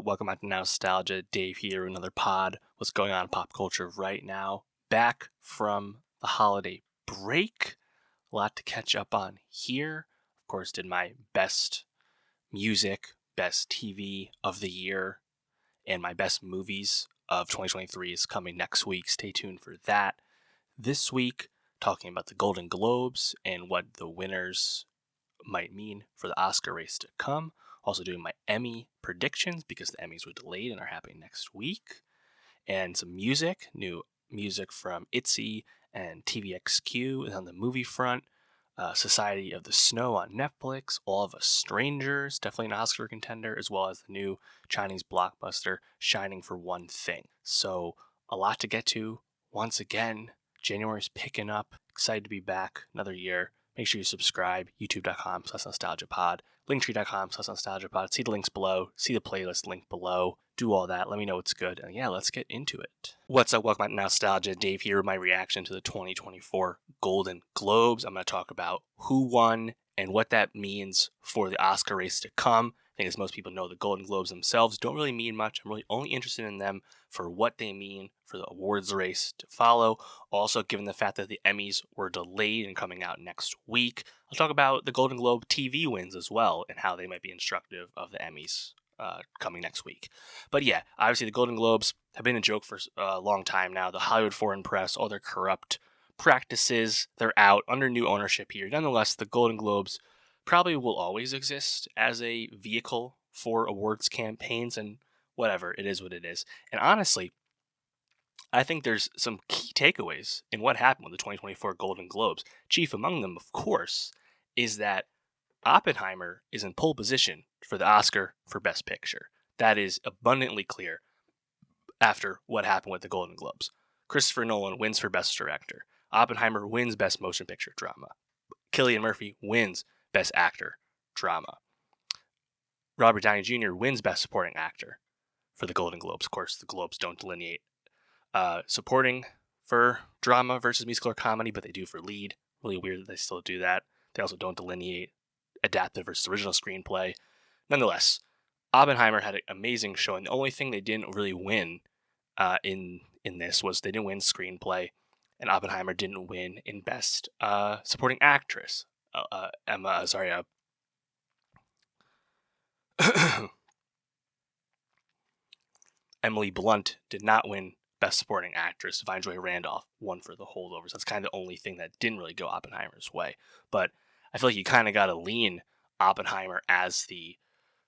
Welcome back to Nostalgia. Dave here, another pod. What's going on in pop culture right now? Back from the holiday break. A lot to catch up on here. Of course, did my best music, best TV of the year, and my best movies of 2023 is coming next week. Stay tuned for that. This week, talking about the Golden Globes and what the winners might mean for the Oscar race to come. Also doing my Emmy predictions because the Emmys were delayed and are happening next week. And some music, new music from ITZY and TVXQ is on the movie front. Society of the Snow on Netflix. All of Us Strangers, definitely an Oscar contender, as well as the new Chinese blockbuster, Shining for One Thing. So a lot to get to. Once again, January's picking up. Excited to be back another year. Make sure you subscribe, youtube.com/nostalgiapod, linktree.com/nostalgiapod. See the links below, see the playlist link below. Do all that. Let me know what's good. And yeah, let's get into it. What's up? Welcome back to Nostalgia. Dave here with my reaction to the 2024 Golden Globes. I'm going to talk about who won and what that means for the Oscar race to come. I think as most people know, the Golden Globes themselves don't really mean much. I'm really only interested in them for what they mean for the awards race to follow. Also, given the fact that the Emmys were delayed and coming out next week, I'll talk about the Golden Globe TV wins as well and how they might be instructive of the Emmys coming next week. But yeah, obviously the Golden Globes have been a joke for a long time now. The Hollywood foreign press, all their corrupt practices, they're out under new ownership here. Nonetheless, the Golden Globes probably will always exist as a vehicle for awards campaigns, and whatever, it is what it is. And honestly, I think there's some key takeaways in what happened with the 2024 Golden Globes. Chief among them, of course, is that Oppenheimer is in pole position for the Oscar for Best Picture. That is abundantly clear after what happened with the Golden Globes. Christopher Nolan wins for Best Director. Oppenheimer wins Best Motion Picture Drama. Cillian Murphy wins Best Actor Drama. Robert Downey Jr. wins Best Supporting Actor for the Golden Globes. Of course, the Globes don't delineate supporting for drama versus musical or comedy, but they do for lead. Really weird that they still do that. They also don't delineate adapted versus original screenplay. Nonetheless, Oppenheimer had an amazing showing. The only thing they didn't really win in this was they didn't win screenplay, and Oppenheimer didn't win in Best Supporting Actress. Emily Blunt did not win Best Supporting Actress. Divine Joy Randolph won for The Holdovers. That's kind of the only thing that didn't really go Oppenheimer's way. But I feel like you kind of got to lean Oppenheimer as the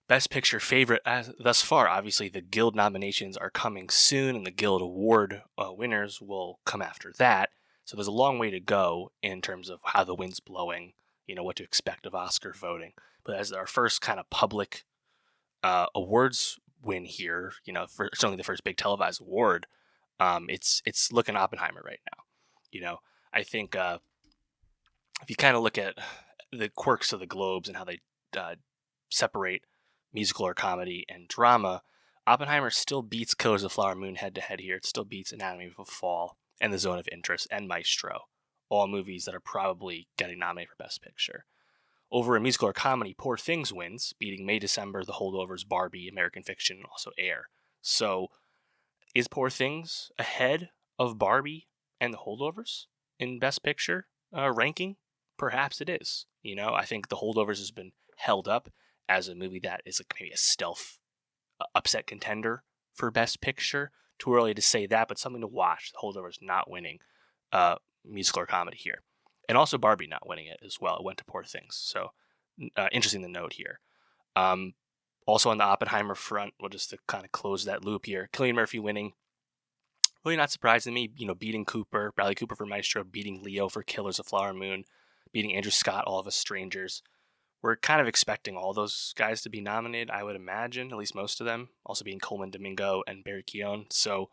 Best Picture favorite thus far. Obviously, the Guild nominations are coming soon, and the Guild Award winners will come after that. So there's a long way to go in terms of how the wind's blowing, what to expect of Oscar voting. But as our first kind of public awards win here, for certainly the first big televised award, it's looking Oppenheimer right now. I think if you kind of look at the quirks of the Globes and how they separate musical or comedy and drama, Oppenheimer still beats Killers of the Flower Moon head to head here. It still beats Anatomy of a Fall and The Zone of Interest and Maestro, all movies that are probably getting nominated for Best Picture. Over in musical or comedy, Poor Things wins, beating May December, The Holdovers, Barbie, American Fiction, and also Air. So is Poor Things ahead of Barbie and The Holdovers in Best Picture ranking? Perhaps it is. I think The Holdovers has been held up as a movie that is like maybe a stealth upset contender for Best Picture. Too early to say that, but something to watch. The Holdovers not winning musical or comedy here. And also Barbie not winning it as well. It went to Poor Things. So interesting to note here. Also on the Oppenheimer front, well, just to kind of close that loop here, Cillian Murphy winning. Really not surprising me, beating Bradley Cooper for Maestro, beating Leo for Killers of the Flower Moon, beating Andrew Scott, All of Us Strangers. We're kind of expecting all those guys to be nominated, I would imagine, at least most of them. Also being Coleman Domingo and Barry Keoghan. So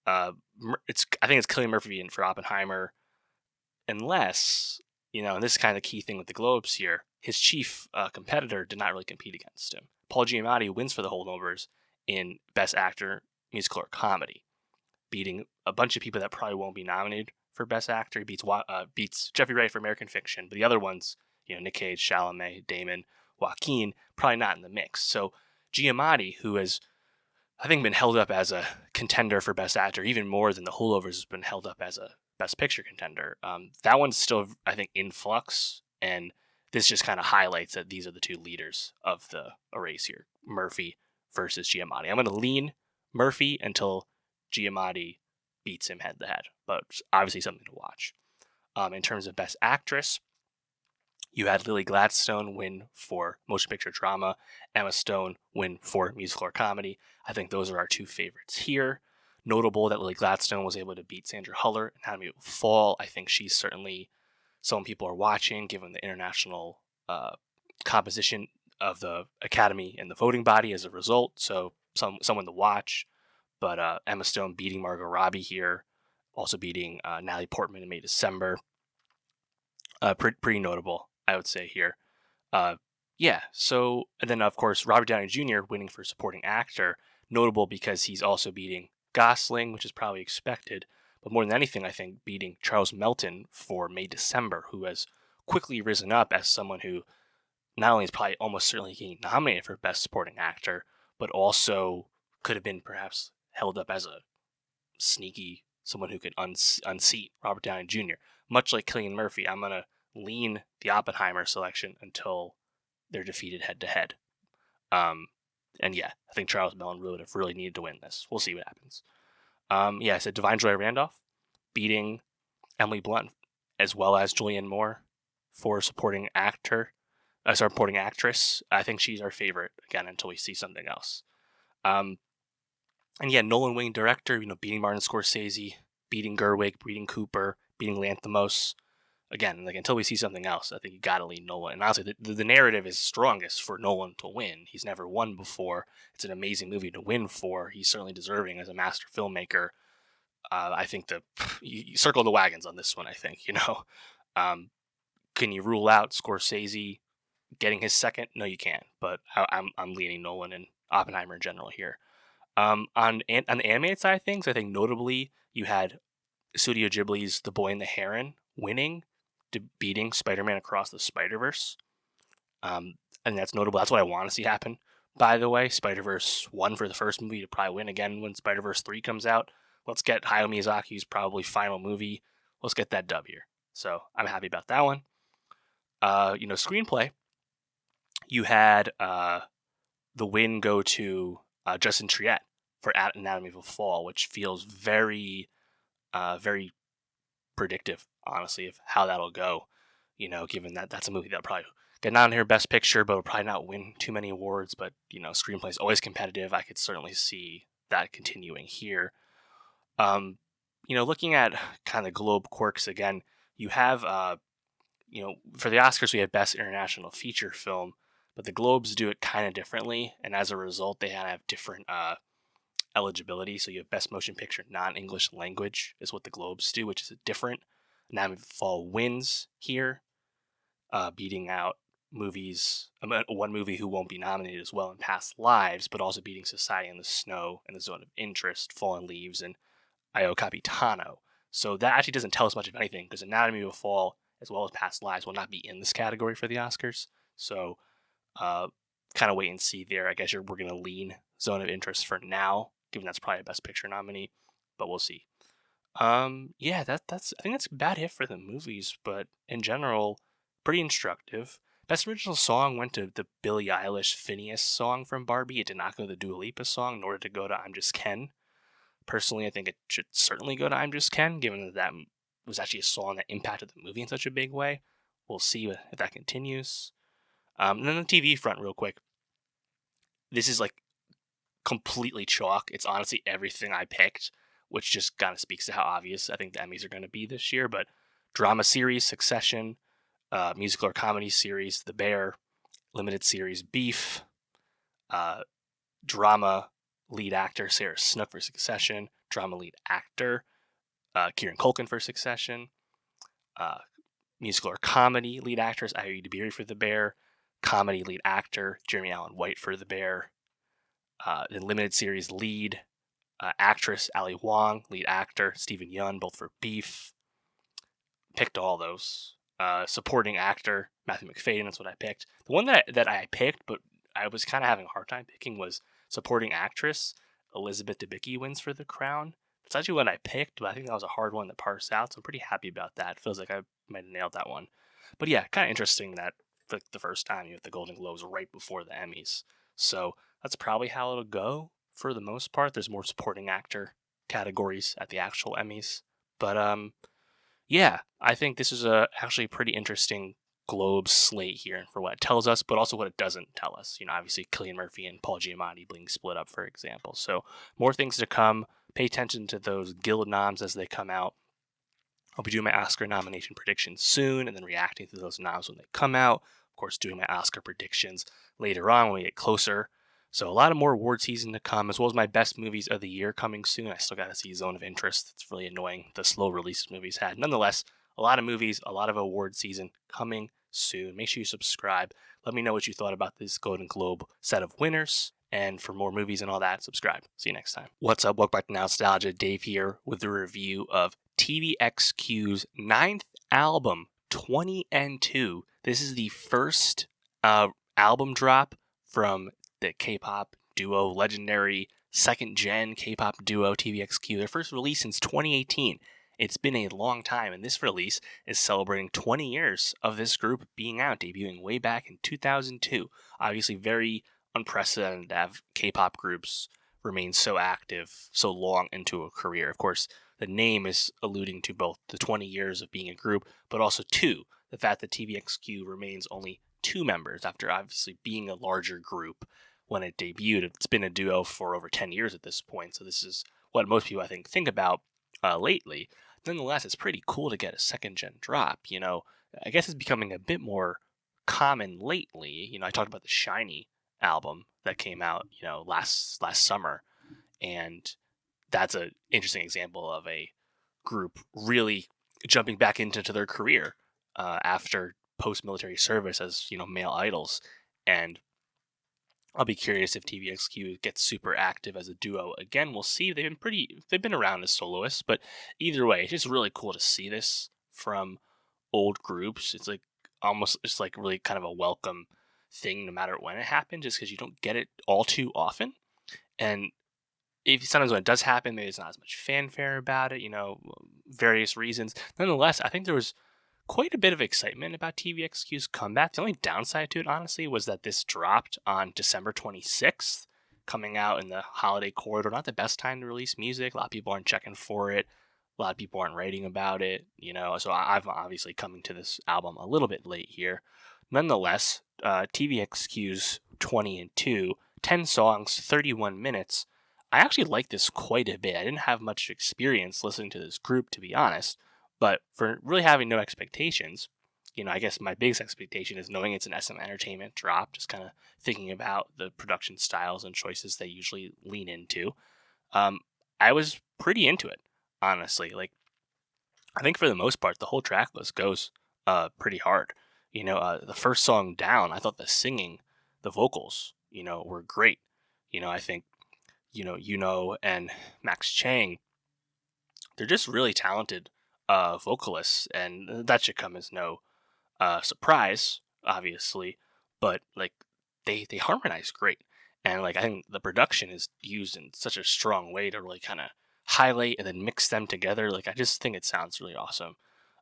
I think it's Cillian Murphy for Oppenheimer, unless, and this is kind of the key thing with the Globes here, his chief competitor did not really compete against him. Paul Giamatti wins for The Holdovers in Best Actor, Musical or Comedy, beating a bunch of people that probably won't be nominated for Best Actor. He beats Jeffrey Wright for American Fiction, but the other ones, Nick Cage, Chalamet, Damon, Joaquin, probably not in the mix. So Giamatti, who has, I think, been held up as a contender for Best Actor, even more than The Holdovers has been held up as a Best Picture contender. That one's still, I think, in flux, and this just kind of highlights that these are the two leaders of the race here, Murphy versus Giamatti. I'm going to lean Murphy until Giamatti beats him head-to-head, but obviously something to watch. In terms of Best Actress, you had Lily Gladstone win for Motion Picture Drama, Emma Stone win for Musical or Comedy. I think those are our two favorites here. Notable that Lily Gladstone was able to beat Sandra Huller in Anatomy of a Fall. I think she's certainly someone people are watching, given the international composition of the Academy and the voting body as a result. So someone to watch. But Emma Stone beating Margot Robbie here, also beating Natalie Portman in May December. Pretty notable, I would say here. So, and then of course, Robert Downey Jr. winning for supporting actor, notable because he's also beating Gosling, which is probably expected, but more than anything, I think beating Charles Melton for May December, who has quickly risen up as someone who not only is probably almost certainly getting nominated for Best Supporting Actor, but also could have been perhaps held up as a sneaky someone who could unseat Robert Downey Jr. Much like Cillian Murphy, I'm going to lean the Oppenheimer selection until they're defeated head-to-head. And yeah, I think Charles Melton would have really needed to win this. We'll see what happens. I said Divine Joy Randolph beating Emily Blunt as well as Julianne Moore for supporting actress. I think she's our favorite, again, until we see something else. And yeah, Nolan winning director, beating Martin Scorsese, beating Gerwig, beating Cooper, beating Lanthimos. Again, until we see something else, I think you gotta lean Nolan. And honestly, the narrative is strongest for Nolan to win. He's never won before. It's an amazing movie to win for. He's certainly deserving as a master filmmaker. I think you circle the wagons on this one. I think can you rule out Scorsese getting his second? No, you can't. But I'm leaning Nolan and Oppenheimer in general here. On the animated side of things, I think notably you had Studio Ghibli's The Boy and the Heron winning, beating Spider-Man Across the Spider-Verse. And that's notable. That's what I want to see happen. By the way, Spider-Verse won for the first movie to probably win again when Spider-Verse 3 comes out. Let's get Hayao Miyazaki's probably final movie. Let's get that dub here. So I'm happy about that one. Screenplay. You had the win go to Justin Triet for Anatomy of a Fall, which feels very, very predictive, honestly, of how that'll go. Given that that's a movie that'll probably get nominated here Best Picture, but will probably not win too many awards. But screenplay is always competitive. I could certainly see that continuing here. Looking at kind of Globe quirks again, you have for the Oscars we have Best International Feature Film, but the Globes do it kind of differently, and as a result, they have different eligibility. So you have Best Motion Picture Non-English Language is what the Globes do, which is different. Anatomy of a Fall wins here, beating out movies, one movie who won't be nominated as well in Past Lives, but also beating Society in the Snow and The Zone of Interest, Fallen Leaves, and Io Capitano. So that actually doesn't tell us much of anything, because Anatomy of a Fall, as well as Past Lives, will not be in this category for the Oscars. So kind of wait and see there. I guess we're going to lean Zone of Interest for now, given that's probably a Best Picture nominee, but we'll see. I think that's about it for the movies, but in general, pretty instructive. Best Original Song went to the Billie Eilish Phineas song from Barbie. It did not go to the Dua Lipa song, nor did it go to I'm Just Ken. Personally, I think it should certainly go to I'm Just Ken, given that was actually a song that impacted the movie in such a big way. We'll see if that continues. And then the TV front, real quick. This is completely chalk. It's honestly everything I picked, which just kind of speaks to how obvious I think the Emmys are going to be this year. But drama series, Succession, musical or comedy series, The Bear, limited series, Beef, drama lead actor, Sarah Snook for Succession, drama lead actor, Kieran Culkin for Succession, musical or comedy lead actress, Ayoade Dabiri for The Bear, comedy lead actor, Jeremy Allen White for The Bear, then limited series lead actress, Ali Wong, lead actor, Stephen Yeun, both for Beef. Picked all those. Supporting actor, Matthew McFadyen, that's what I picked. The one that I picked, but I was kind of having a hard time picking was supporting actress. Elizabeth Debicki wins for The Crown. It's actually what I picked, but I think that was a hard one to parse out, so I'm pretty happy about that. It feels like I might have nailed that one. But yeah, kind of interesting that the first time you have the Golden Globes right before the Emmys. So that's probably how it'll go for the most part. There's more supporting actor categories at the actual Emmys. But yeah, I think this is a actually pretty interesting Globe slate here for what it tells us, but also what it doesn't tell us. Obviously Cillian Murphy and Paul Giamatti being split up, for example. So more things to come. Pay attention to those Guild noms as they come out. I'll be doing my Oscar nomination predictions soon and then reacting to those noms when they come out. Of course, doing my Oscar predictions later on when we get closer. So a lot of more award season to come, as well as my best movies of the year coming soon. I still got to see Zone of Interest. It's really annoying the slow release movies had. Nonetheless, a lot of movies, a lot of award season coming soon. Make sure you subscribe. Let me know what you thought about this Golden Globe set of winners. And for more movies and all that, subscribe. See you next time. What's up? Welcome back to Nostalgia. Dave here with a review of TVXQ's 9th album, 20 and 2. This is the first album drop from the K-pop duo, legendary second-gen K-pop duo TVXQ. Their first release since 2018. It's been a long time, and this release is celebrating 20 years of this group being out, debuting way back in 2002. Obviously very unprecedented to have K-pop groups remain so active so long into a career. Of course, the name is alluding to both the 20 years of being a group, but also the fact that TVXQ remains only 2 members after obviously being a larger group when it debuted. It's been a duo for over 10 years at this point, so this is what most people I think about lately. Nonetheless, it's pretty cool to get a second-gen drop. I guess it's becoming a bit more common lately. I talked about the Shiny album that came out, last summer, and that's an interesting example of a group really jumping back into their career after post-military service as male idols. And I'll be curious if TVXQ gets super active as a duo again. We'll see. They've been around as soloists, but either way, it's just really cool to see this from old groups. It's like almost it's like really kind of a welcome thing no matter when it happens, just because you don't get it all too often. And if sometimes when it does happen, maybe there's not as much fanfare about it, various reasons. Nonetheless, I think there was quite a bit of excitement about TVXQ's comeback. The only downside to it, honestly, was that this dropped on December 26th, coming out in the holiday corridor. Not the best time to release music. A lot of people aren't checking for it. A lot of people aren't writing about it, So I've obviously coming to this album a little bit late here. Nonetheless, TVXQ's 20 and 2, 10 songs, 31 minutes. I actually like this quite a bit. I didn't have much experience listening to this group, to be honest. But for really having no expectations, I guess my biggest expectation is knowing it's an SM Entertainment drop, just kind of thinking about the production styles and choices they usually lean into. I was pretty into it, honestly. Like, I think for the most part, the whole track list goes pretty hard. The first song down, I thought the singing, the vocals, were great. I think, and Max Chang, they're just really talented vocalists, and that should come as no surprise, obviously. But like they harmonize great, and like I think the production is used in such a strong way to really kind of highlight and then mix them together. Like I just think it sounds really awesome.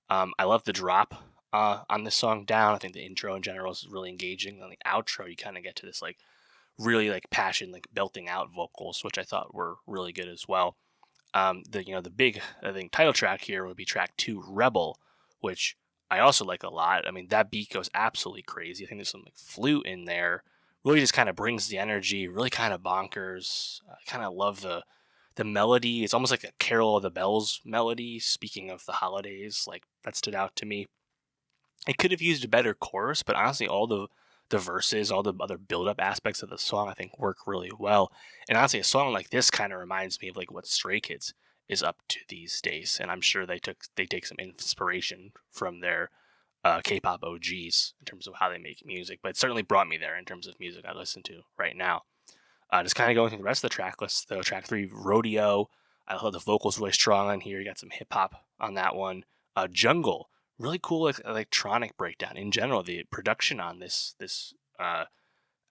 I love the drop on this song down. I think the intro in general is really engaging. On the outro, you kind of get to this like really like passion, like belting out vocals, which I thought were really good as well. The big I think title track here would be track 2, Rebel, which I also like a lot. I mean, that beat goes absolutely crazy. I think there's some like flute in there. Really just kind of brings the energy. Really kind of bonkers. I kind of love the melody. It's almost like a Carol of the Bells melody. Speaking of the holidays, like that stood out to me. It could have used a better chorus, but honestly, all the verses, all the other build-up aspects of the song, I think work really well. And honestly, a song like this kind of reminds me of like what Stray Kids is up to these days, and I'm sure they take some inspiration from their K-pop OGs in terms of how they make music. But it certainly brought me there in terms of music I listen to right now. Just kind of going through the rest of the track list, though. Track 3, Rodeo. I thought the vocals really strong on here. You got some hip hop on that one. Jungle, really cool electronic breakdown. In general, the production on this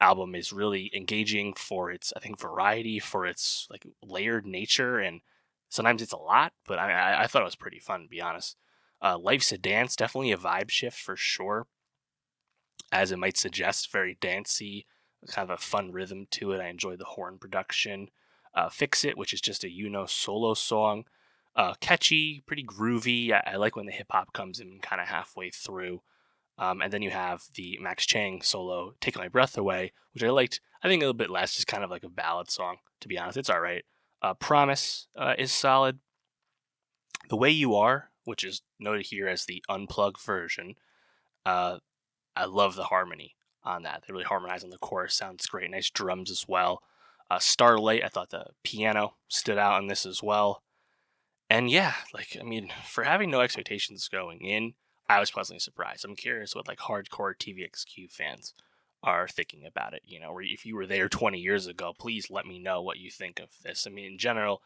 album is really engaging for its, I think, variety, for its like layered nature, and sometimes it's a lot, but I thought it was pretty fun, to be honest. Life's a Dance, definitely a vibe shift for sure, as it might suggest, very dancey, kind of a fun rhythm to it. I enjoy the horn production. Fix It, which is just a solo song. Catchy, pretty groovy. I like when the hip hop comes in kind of halfway through. And then you have the Max Chang solo, Take My Breath Away, which I liked, I think, a little bit less, just kind of like a ballad song, to be honest. It's all right. Promise is solid. The Way You Are, which is noted here as the unplugged version, uh, I love the harmony on that. They really harmonize on the chorus. Sounds great. Nice drums as well. Starlight, I thought the piano stood out on this as well. And yeah, like, I mean, for having no expectations going in, I was pleasantly surprised. I'm curious what like hardcore TVXQ fans are thinking about it. Or if you were there 20 years ago, please let me know what you think of this. I mean, in general,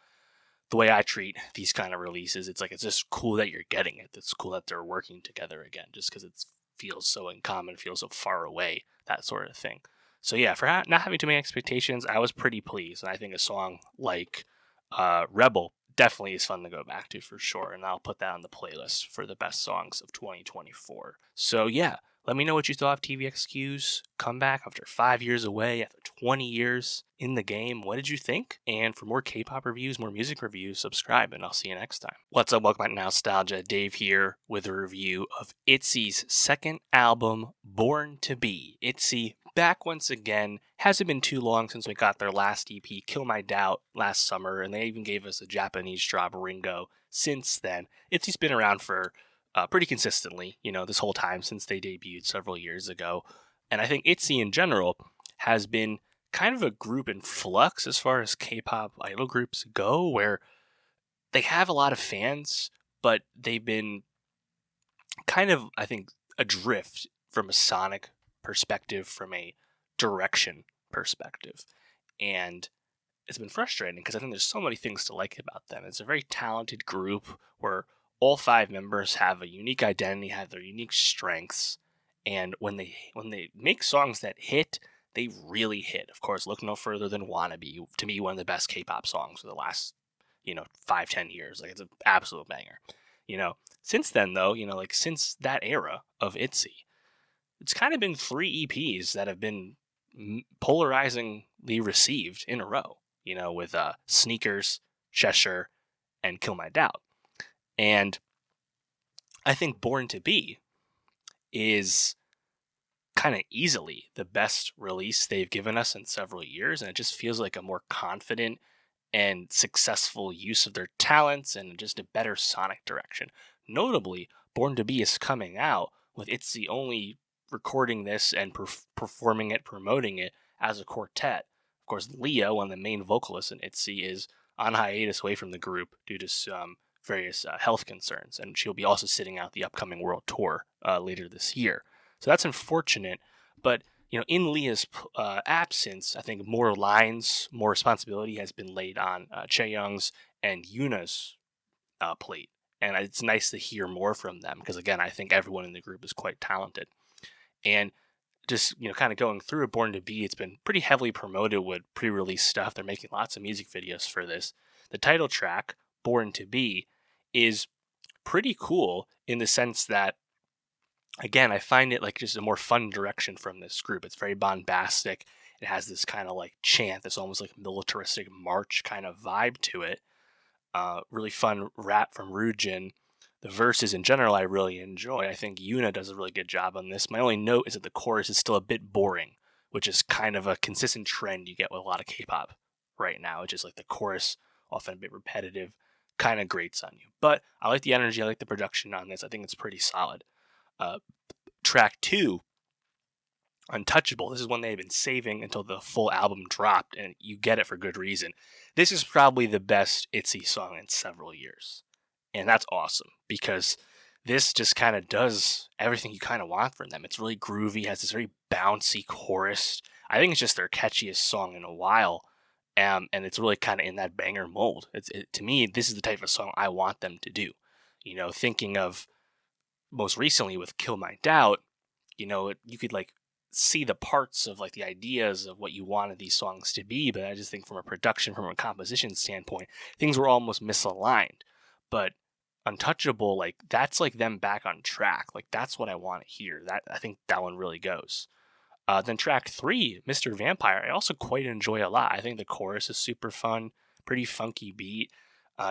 the way I treat these kind of releases, it's just cool that you're getting it. It's cool that they're working together again, just because it feels so uncommon, feels so far away, that sort of thing. So yeah, for not having too many expectations, I was pretty pleased, and I think a song like Rebel definitely is fun to go back to for sure, and I'll put that on the playlist for the best songs of 2024. So yeah, let me know what you thought of TVXQ's comeback after 5 years away, after 20 years in the game. What did you think? And for more K-pop reviews, more music reviews, subscribe, and I'll see you next time. What's up? Welcome back to Nostalgia. Dave here with a review of ITZY's second album, Born to Be. ITZY back once again. Hasn't been too long since we got their last EP, Kill My Doubt, last summer, and they even gave us a Japanese drop, Ringo, since then. ITZY's been around for pretty consistently, this whole time since they debuted several years ago. And I think ITZY in general has been kind of a group in flux as far as K-pop idol groups go, where they have a lot of fans, but they've been kind of, I think, adrift from a sonic perspective, from a direction perspective. And it's been frustrating because I think there's so many things to like about them. It's a very talented group where all 5 members have a unique identity, have their unique strengths, and when they make songs that hit, they really hit. Of course, look no further than "Wannabe." To me, one of the best K-pop songs of the last 5-10 years. Like, it's an absolute banger. Since then though, like since that era of ITZY, it's kind of been 3 EPs that have been polarizingly received in a row. With Sneakers, Cheshire, and Kill My Doubt. And I think Born to Be is kind of easily the best release they've given us in several years, and it just feels like a more confident and successful use of their talents and just a better sonic direction. Notably, Born to Be is coming out with ITZY only recording this and performing it, promoting it as a quartet. Of course, Leah, one of the main vocalists in ITZY, is on hiatus away from the group due to some various health concerns, and she'll be also sitting out the upcoming world tour later this year. So that's unfortunate, but in Leah's absence, I think more lines, more responsibility has been laid on Chaeyoung's and Yuna's plate, and it's nice to hear more from them because, again, I think everyone in the group is quite talented. And just kind of going through it, Born to Be, it's been pretty heavily promoted with pre-release stuff. They're making lots of music videos for this. The title track, Born to Be, is pretty cool in the sense that, again, I find it like just a more fun direction from this group. It's very bombastic. It has this kind of like chant, this almost like militaristic march kind of vibe to it. Really fun rap from Ryujin. The verses in general I really enjoy. I think Yuna does a really good job on this. My only note is that the chorus is still a bit boring, which is kind of a consistent trend you get with a lot of K-pop right now. It's just like the chorus, often a bit repetitive, kind of grates on you. But I like the energy, I like the production on this. I think it's pretty solid. Track 2, Untouchable. This is one they've been saving until the full album dropped, and you get it for good reason. This is probably the best ITZY song in several years. And that's awesome because this just kind of does everything you kind of want from them. It's really groovy, has this very bouncy chorus. I think it's just their catchiest song in a while. And it's really kind of in that banger mold. To me, this is the type of song I want them to do. Thinking of most recently with Kill My Doubt, you could like see the parts of like the ideas of what you wanted these songs to be, but I just think from a production, from a composition standpoint, things were almost misaligned. But Untouchable, like that's like them back on track. Like that's what I want to hear. That I think that one really goes. Then track 3, Mr. Vampire, I also quite enjoy a lot. I think the chorus is super fun, pretty funky beat.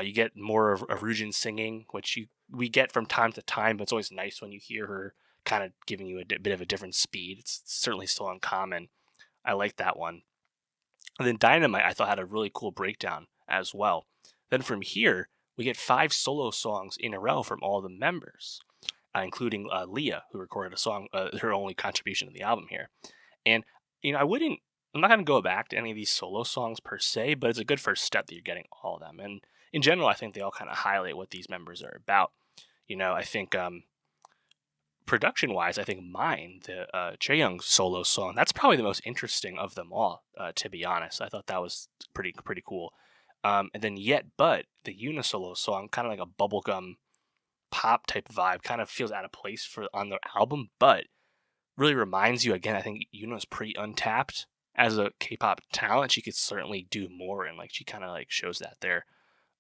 You get more of Rujin singing, which we get from time to time, but it's always nice when you hear her kind of giving you a bit of a different speed. It's certainly still uncommon. I like that one. And then Dynamite, I thought had a really cool breakdown as well. Then from here, we get 5 solo songs in a row from all the members, including Leah, who recorded a song, her only contribution to the album here. And, I'm not going to go back to any of these solo songs per se, but it's a good first step that you're getting all of them. And in general, I think they all kind of highlight what these members are about. I think production-wise, I think Mine, the Chaeyoung solo song, that's probably the most interesting of them all, to be honest. I thought that was pretty cool. And then Yet But, the Yuna solo song, kind of like a bubblegum pop type vibe, kind of feels out of place on the album, but really reminds you again. I think Yuna's pretty untapped as a K-pop talent. She could certainly do more, and like she kind of like shows that there.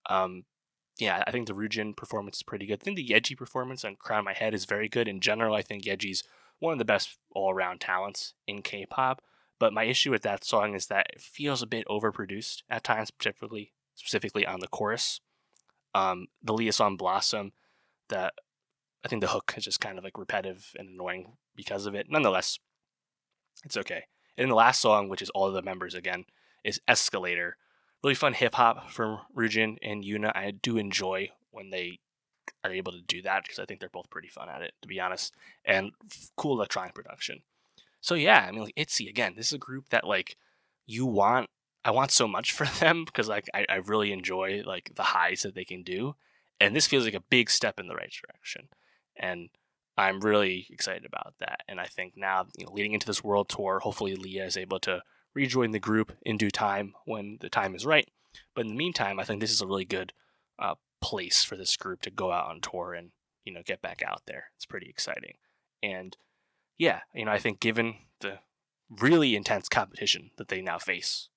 Yeah, I think the Rujin performance is pretty good. I think the Yeji performance on Crown My Head is very good. In general, I think Yeji's one of the best all-around talents in K-pop. But my issue with that song is that it feels a bit overproduced at times, specifically on the chorus. The Leah song Blossom, that I think the hook is just kind of like repetitive and annoying because of it. Nonetheless, it's okay. And then the last song, which is all of the members again, is Escalator. Really fun hip hop from Rujin and Yuna. I do enjoy when they are able to do that because I think they're both pretty fun at it, to be honest. And cool electronic production. So yeah, I mean, like ITZY again. This is a group that like I want so much for them because like I really enjoy like the highs that they can do, and this feels like a big step in the right direction, and I'm really excited about that. And I think now, leading into this world tour, hopefully Leah is able to rejoin the group in due time when the time is right. But in the meantime, I think this is a really good place for this group to go out on tour and get back out there. It's pretty exciting, and yeah, I think given the really intense competition that they now face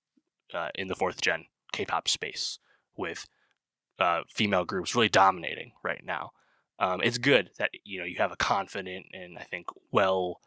in the 4th gen K-pop space with female groups really dominating right now, it's good that you have a confident and I think well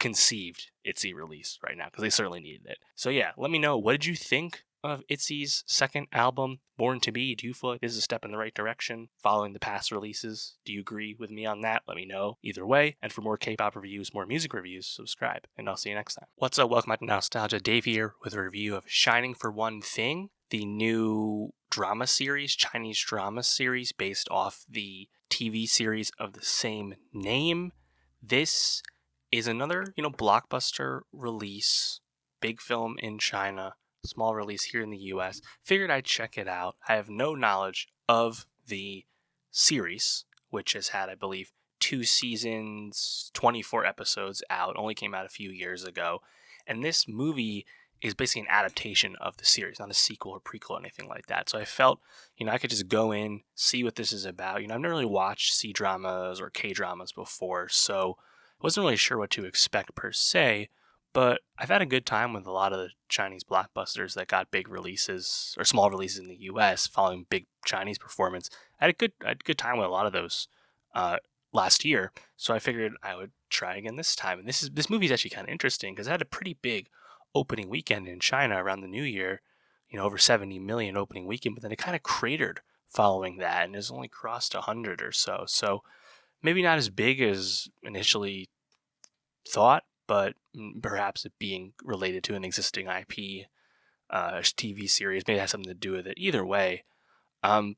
conceived ITZY release right now because they certainly needed it. So yeah, let me know, what did you think of ITZY's second album, Born to Be? Do you feel like this is a step in the right direction following the past releases? Do you agree with me on that? Let me know either way. And for more K-pop reviews, more music reviews, subscribe, and I'll see you next time. What's up? Welcome back to Nostalgia. Dave here with a review of Shining for One Thing, the new drama series, Chinese drama series based off the TV series of the same name. This is another, blockbuster release, big film in China, small release here in the US. Figured I'd check it out. I have no knowledge of the series, which has had, I believe, 2 seasons, 24 episodes out, only came out a few years ago. And this movie is basically an adaptation of the series, not a sequel or prequel or anything like that. So I felt, I could just go in, see what this is about. I've never really watched C-dramas or K-dramas before, so I wasn't really sure what to expect per se, but I've had a good time with a lot of the Chinese blockbusters that got big releases or small releases in the US following big Chinese performance. I had a good time with a lot of those last year, so I figured I would try again this time. And this movie is actually kind of interesting because it had a pretty big opening weekend in China around the New Year, over 70 million opening weekend, but then it kind of cratered following that and has only crossed 100 or so. So maybe not as big as initially thought, but perhaps it being related to an existing IP TV series maybe has something to do with it. Either way, I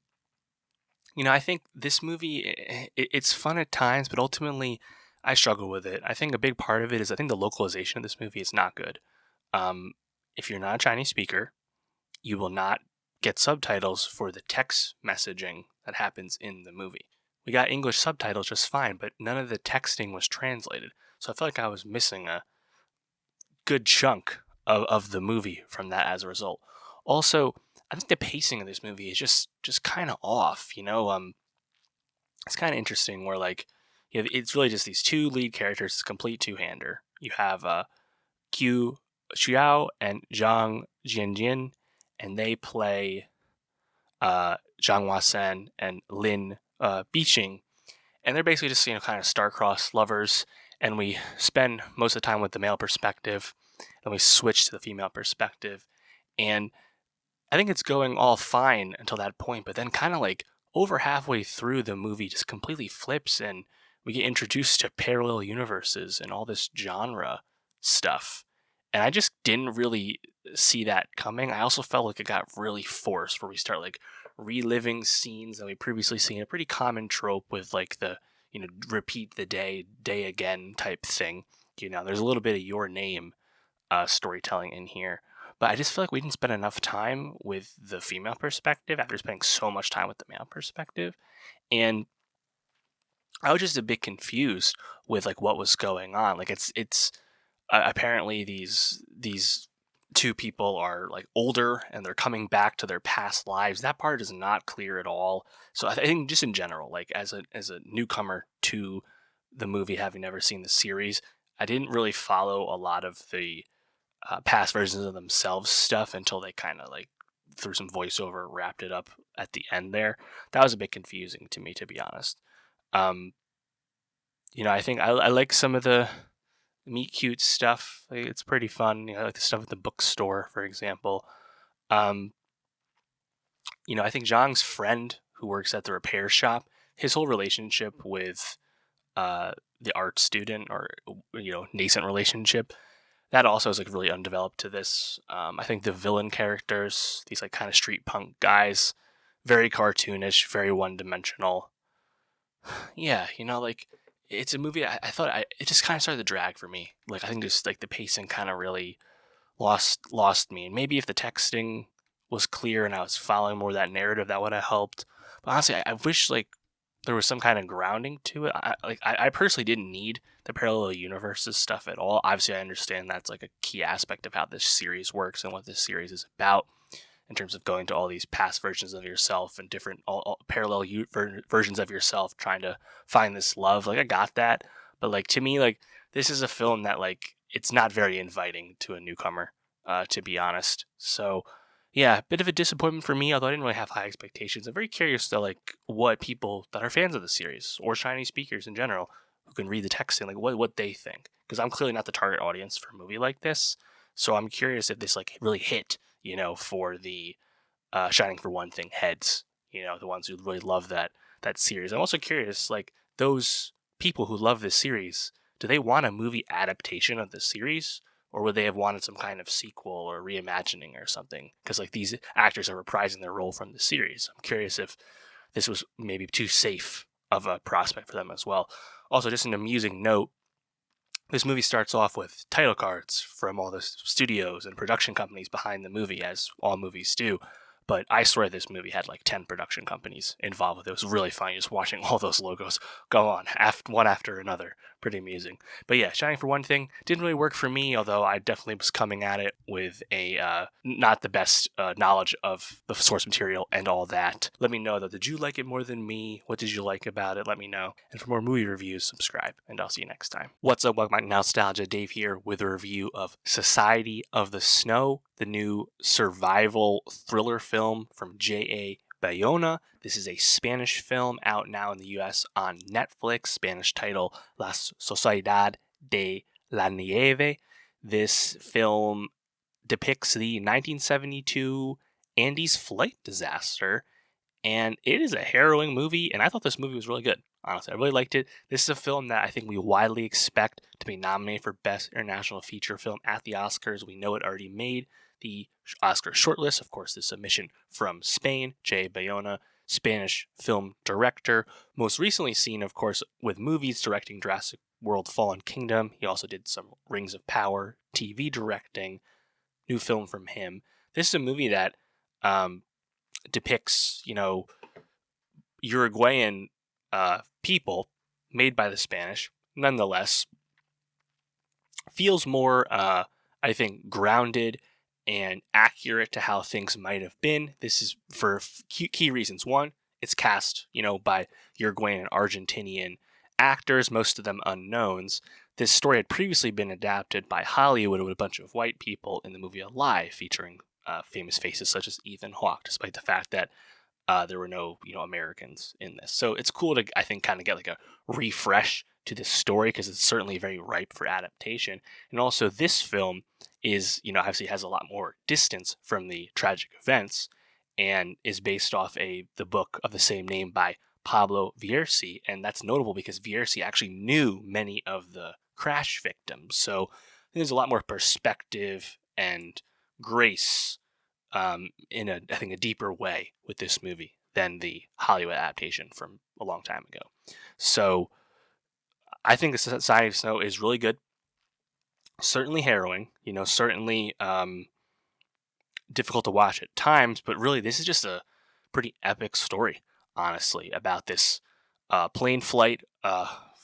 think this movie, it's fun at times, but ultimately I struggle with it. I think a big part of it is I think the localization of this movie is not good. If you're not a Chinese speaker, you will not get subtitles for the text messaging that happens in the movie. We got English subtitles just fine, but none of the texting was translated. So I felt like I was missing a good chunk of the movie from that as a result. Also, I think the pacing of this movie is just kind of off, It's kind of interesting where it's really just these 2 lead characters, it's a complete two-hander. You have Q Xiao and Zhang Jianjin, and they play Zhang Huasen and Lin Bixing. And they're basically just, kind of star-crossed lovers, and we spend most of the time with the male perspective, and we switch to the female perspective. And I think it's going all fine until that point, but then kind of like over halfway through, the movie just completely flips, and we get introduced to parallel universes and all this genre stuff. And I just didn't really see that coming. I also felt like it got really forced, where we start like reliving scenes that we previously seen, a pretty common trope with like the, repeat the day again type thing. There's a little bit of Your Name storytelling in here. But I just feel like we didn't spend enough time with the female perspective after spending so much time with the male perspective. And I was just a bit confused with like what was going on. Like it's apparently these two people are like older and they're coming back to their past lives. That part is not clear at all. So I think just in general, like as a newcomer to the movie, having never seen the series, I didn't really follow a lot of the past versions of themselves stuff until they kind of like through some voiceover wrapped it up at the end there. That was a bit confusing to me, to be honest. I think I like some of the meet cute stuff. Like, it's pretty fun. I like the stuff at the bookstore, for example. I think Zhang's friend who works at the repair shop, his whole relationship with the art student, or nascent relationship, that also is like really undeveloped to this. I think the villain characters, these like kind of street punk guys, very cartoonish, very one-dimensional. Yeah, like it's a movie. I thought it just kind of started to drag for me. Like I think just like the pacing kind of really lost me. And maybe if the texting was clear and I was following more of that narrative, that would have helped. But honestly, I wish like there was some kind of grounding to it. I personally didn't need the parallel universes stuff at all. Obviously, I understand that's like a key aspect of how this series works and what this series is about, in terms of going to all these past versions of yourself and different all parallel versions of yourself, trying to find this love. Like I got that, but like to me, like this is a film that like it's not very inviting to a newcomer, to be honest. So yeah, a bit of a disappointment for me, although I didn't really have high expectations. I'm very curious to like what people that are fans of the series or Chinese speakers in general who can read the text and like what they think, because I'm clearly not the target audience for a movie like this. So I'm curious if this like really hit, for the Shining for One thing heads, the ones who really love that series. I'm also curious, like those people who love this series, do they want a movie adaptation of the series? Or would they have wanted some kind of sequel or reimagining or something? Because like these actors are reprising their role from the series. I'm curious if this was maybe too safe of a prospect for them as well. Also, just an amusing note, this movie starts off with title cards from all the studios and production companies behind the movie, as all movies do. But I swear this movie had like 10 production companies involved with it. It was really funny just watching all those logos go on, one after another. Pretty amusing. But yeah, Shining for One thing didn't really work for me, although I definitely was coming at it with a not the best knowledge of the source material and all that. Let me know, though. Did you like it more than me? What did you like about it? Let me know. And for more movie reviews, subscribe, and I'll see you next time. What's up? Welcome back to Nostalgia. Dave here with a review of Society of the Snow, the new survival thriller film from J.A. Bayona. This is a Spanish film out now in the US on Netflix. Spanish title La Sociedad de la Nieve. This film depicts the 1972 Andes flight disaster, and it is a harrowing movie, and I thought this movie was really good. Honestly, I really liked it. This is a film that I think we widely expect to be nominated for Best International Feature Film at the Oscars. We know it already made the Oscar shortlist. Of course, the submission from Spain, J. Bayona, Spanish film director. Most recently seen, of course, with movies directing Jurassic World Fallen Kingdom. He also did some Rings of Power TV directing. New film from him. This is a movie that depicts, Uruguayan people made by the Spanish. Nonetheless, feels more, I think, grounded and accurate to how things might have been. This is for key reasons. One, it's cast, by Uruguayan and Argentinian actors, most of them unknowns. this story had previously been adapted by Hollywood with a bunch of white people in the movie Alive, featuring famous faces such as Ethan Hawke, despite the fact that there were no, Americans in this. So it's cool to, I think, kind of get like a refresh to this story because it's certainly very ripe for adaptation. And also, this film is, obviously has a lot more distance from the tragic events and is based off the book of the same name by Pablo Vierci. And that's notable because Vierci actually knew many of the crash victims. So there's a lot more perspective and grace in I think, a deeper way with this movie than the Hollywood adaptation from a long time ago. So I think the Society of Snow is really good. Certainly harrowing, certainly difficult to watch at times, but really this is just a pretty epic story, honestly, about this plane flight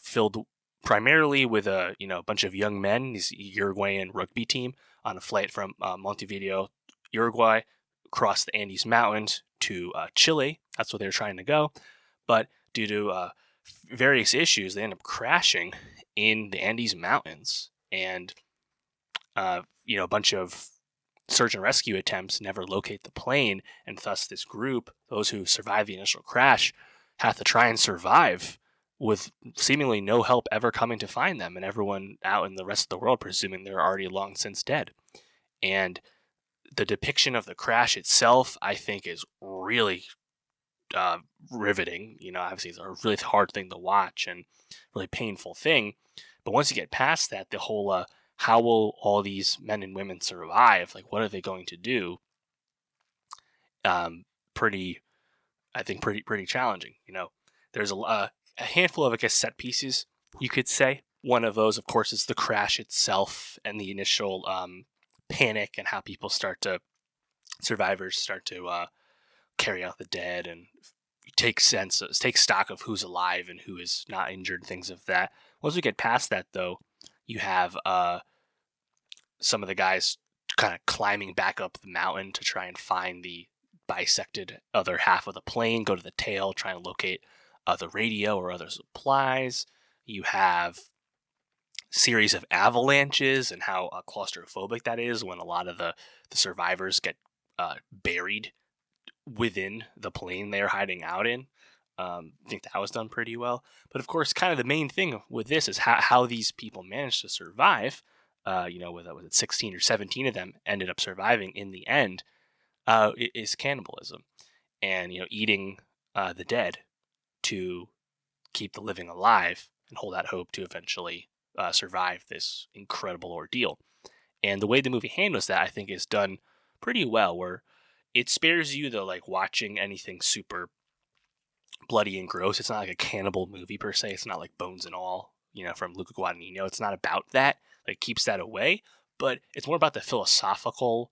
filled primarily with a bunch of young men, this Uruguayan rugby team on a flight from Montevideo, Uruguay, across the Andes Mountains to Chile. That's where they were trying to go, but due to various issues, they end up crashing in the Andes Mountains, and a bunch of search and rescue attempts never locate the plane, and thus this group, those who survive the initial crash, have to try and survive with seemingly no help ever coming to find them, and everyone out in the rest of the world presuming they're already long since dead. And the depiction of the crash itself, I think, is really riveting. Obviously it's a really hard thing to watch and really painful thing. But once you get past that, the whole how will all these men and women survive? Like, what are they going to do? Pretty challenging. There's a handful of, I guess, set pieces, you could say. One of those, of course, is the crash itself and the initial panic and how survivors start to carry out the dead and take stock of who's alive and who is not injured, things of that. Once we get past that, though, you have some of the guys kind of climbing back up the mountain to try and find the bisected other half of the plane, go to the tail, try and locate the radio or other supplies. You have series of avalanches and how claustrophobic that is when a lot of the survivors get buried within the plane they're hiding out in. I think that was done pretty well. But of course, kind of the main thing with this is how these people managed to survive. Was it 16 or 17 of them ended up surviving in the end, is cannibalism and, eating the dead to keep the living alive and hold out hope to eventually survive this incredible ordeal. And the way the movie handles that, I think, is done pretty well, where it spares you the watching anything super bloody and gross. It's not like a cannibal movie per se. It's not like Bones and All, from Luca Guadagnino. It's not about that. It keeps that away, but it's more about the philosophical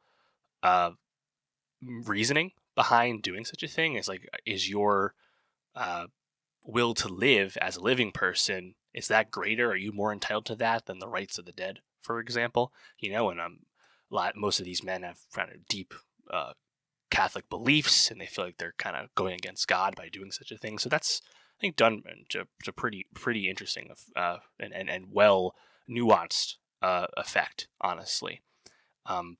reasoning behind doing such a thing. Is your will to live as a living person, is that greater? Are you more entitled to that than the rights of the dead, for example? And most of these men have kind of deep Catholic beliefs, and they feel like they're kind of going against God by doing such a thing. So that's, I think, done to pretty interesting and well nuanced effect, honestly. The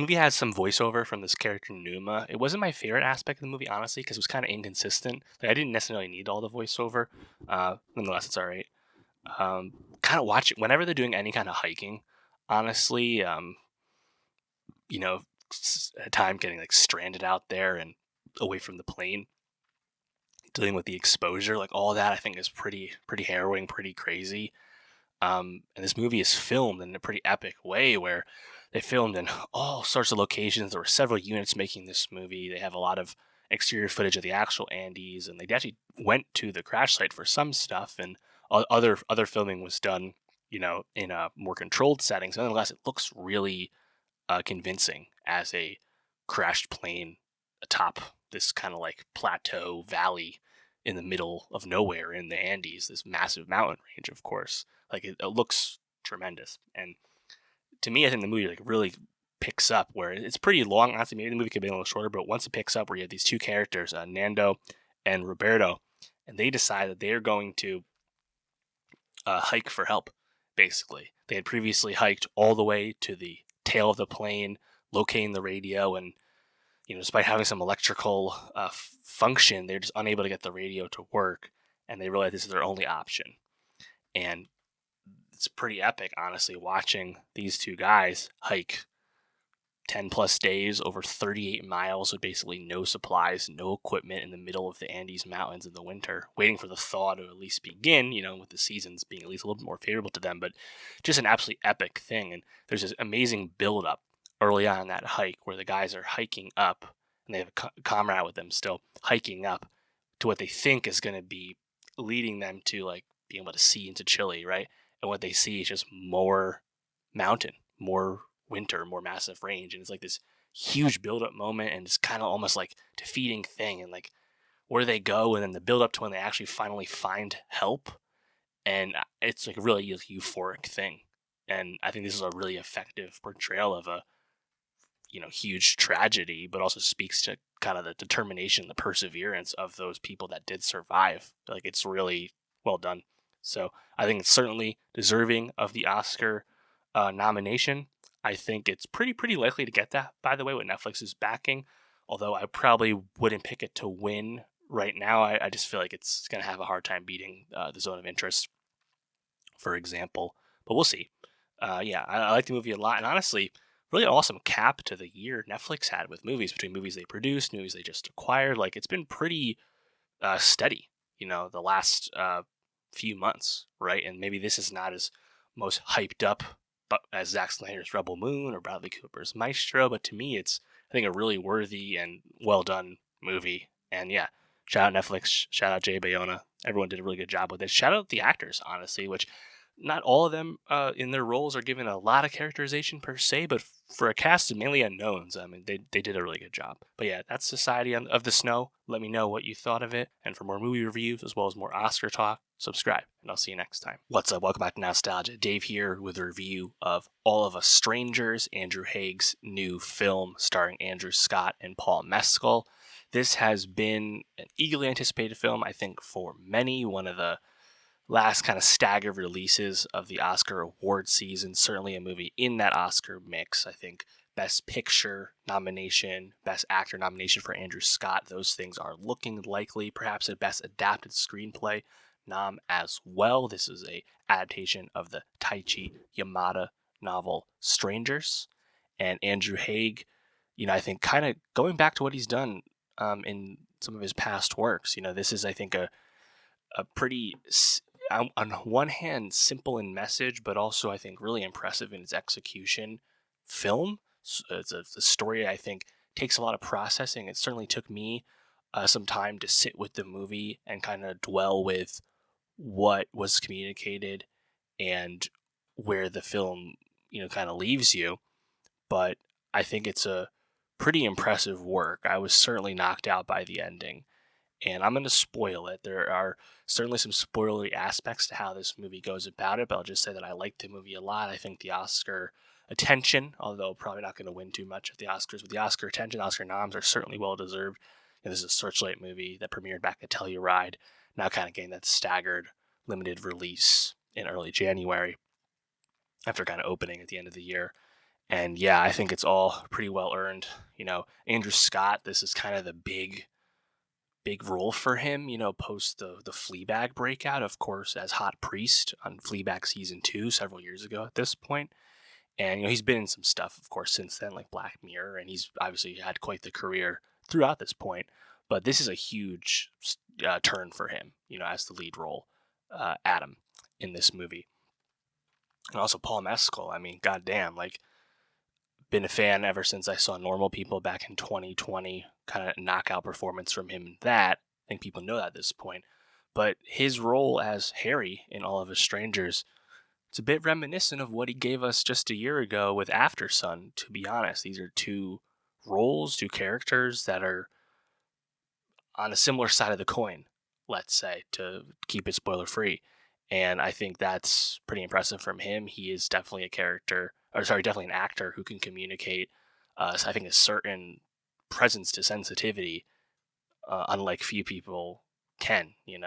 movie has some voiceover from this character Numa. It wasn't my favorite aspect of the movie, honestly, because it was kind of inconsistent. I didn't necessarily need all the voiceover. Nonetheless, it's all right. Kind of watch it whenever they're doing any kind of hiking. Honestly, at time getting stranded out there and away from the plane, dealing with the exposure, all that, I think is pretty harrowing, pretty crazy. And this movie is filmed in a pretty epic way, where they filmed in all sorts of locations. There were several units making this movie. They have a lot of exterior footage of the actual Andes, and they actually went to the crash site for some stuff, and other filming was done, in a more controlled setting. So nonetheless, it looks really convincing as a crashed plane atop this kind of plateau valley in the middle of nowhere in the Andes, this massive mountain range, of course. It looks tremendous. And to me, I think the movie really picks up where it's pretty long. Honestly, maybe the movie could be a little shorter, but once it picks up where you have these two characters, Nando and Roberto, and they decide that they're going to hike for help basically. They had previously hiked all the way to the tail of the plane, locating the radio, and despite having some electrical function, they're just unable to get the radio to work, and they realize this is their only option. And it's pretty epic, honestly, watching these two guys hike 10 plus days over 38 miles with basically no supplies, no equipment in the middle of the Andes Mountains in the winter, waiting for the thaw to at least begin, with the seasons being at least a little bit more favorable to them, but just an absolutely epic thing. And there's this amazing build-up early on in that hike where the guys are hiking up, and they have a comrade with them still, hiking up to what they think is going to be leading them to, like, being able to see into Chile, right? And what they see is just more mountain, more winter, more massive range, and it's like this huge build-up moment, and it's kind of almost like defeating thing, and like where they go, and then the build-up to when they actually finally find help, and it's like a really euphoric thing. And I think this is a really effective portrayal of a huge tragedy, but also speaks to kind of the determination, the perseverance of those people that did survive. Like, it's really well done. So I think it's certainly deserving of the Oscar nomination. I think it's pretty likely to get that, by the way, with Netflix's backing, although I probably wouldn't pick it to win right now. I just feel like it's going to have a hard time beating The Zone of Interest, for example, but we'll see. I like the movie a lot, and honestly, really awesome cap to the year Netflix had with movies, between movies they produced, movies they just acquired. Like, it's been pretty steady, the last few months, right? And maybe this is not as most hyped up but as Zack Snyder's Rebel Moon or Bradley Cooper's Maestro, but to me, it's, I think, a really worthy and well done movie. And yeah, shout out Netflix, shout out Jay Bayona. Everyone did a really good job with it. Shout out the actors, honestly, which not all of them in their roles are given a lot of characterization per se, but for a cast of mainly unknowns, I mean, they did a really good job. But yeah, that's Society of the Snow. Let me know what you thought of it. And for more movie reviews, as well as more Oscar talk, subscribe, and I'll see you next time. What's up? Welcome back to Nostalgia. Dave here with a review of All of Us Strangers, Andrew Haigh's new film starring Andrew Scott and Paul Mescal. This has been an eagerly anticipated film, I think, for many. One of the last kind of staggered releases of the Oscar award season. Certainly a movie in that Oscar mix. I think Best Picture nomination, Best Actor nomination for Andrew Scott. Those things are looking likely. Perhaps a Best Adapted Screenplay nom as well. This is a adaptation of the Taichi Yamada novel Strangers. And Andrew Haigh, I think, kind of going back to what he's done in some of his past works. This is, I think, a pretty, on one hand, simple in message, but also, I think, really impressive in its execution film. It's a story I think takes a lot of processing. It certainly took me some time to sit with the movie and kind of dwell with what was communicated and where the film, kind of leaves you. But I think it's a pretty impressive work. I was certainly knocked out by the ending, and I'm going to spoil it. There are certainly some spoilery aspects to how this movie goes about it, but I'll just say that I liked the movie a lot. I think the Oscar attention, although probably not going to win too much at the Oscars, but the Oscar attention, Oscar noms are certainly well deserved. This is a Searchlight movie that premiered back at Telluride, now kind of getting that staggered limited release in early January after kind of opening at the end of the year. And yeah, I think it's all pretty well earned. Andrew Scott, this is kind of the big role for him, post the Fleabag breakout, of course, as Hot Priest on Fleabag season 2 several years ago at this point. And, he's been in some stuff, of course, since then, like Black Mirror, and he's obviously had quite the career throughout this point. But this is a huge turn for him, as the lead role, Adam, in this movie. And also Paul Mescal, I mean, goddamn, like, been a fan ever since I saw Normal People back in 2020, kind of knockout performance from him in that. I think people know that at this point. But his role as Harry in All of Us Strangers, it's a bit reminiscent of what he gave us just a year ago with After Sun, to be honest. These are two roles, two characters that are on a similar side of the coin, let's say, to keep it spoiler free. And I think that's pretty impressive from him. He is definitely definitely an actor who can communicate, I think, a certain presence to sensitivity, unlike few people can, and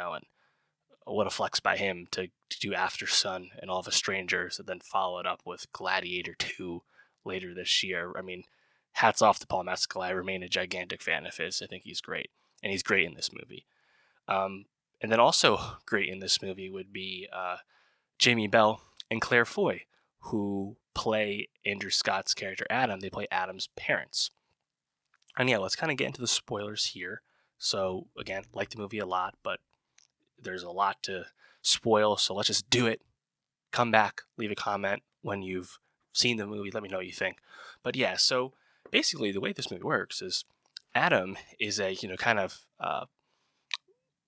what a flex by him to do After Sun and All of Us Strangers, and then follow it up with Gladiator 2 later this year. I mean, hats off to Paul Mescal. I remain a gigantic fan of his. I think he's great, and he's great in this movie. And then also great in this movie would be Jamie Bell and Claire Foy, who play Andrew Scott's character Adam. They play Adam's parents. And yeah, let's kind of get into the spoilers here. So again, like the movie a lot, but there's a lot to spoil, so let's just do it. Come back, leave a comment when you've seen the movie, let me know what you think. But yeah, so basically the way this movie works is Adam is a, kind of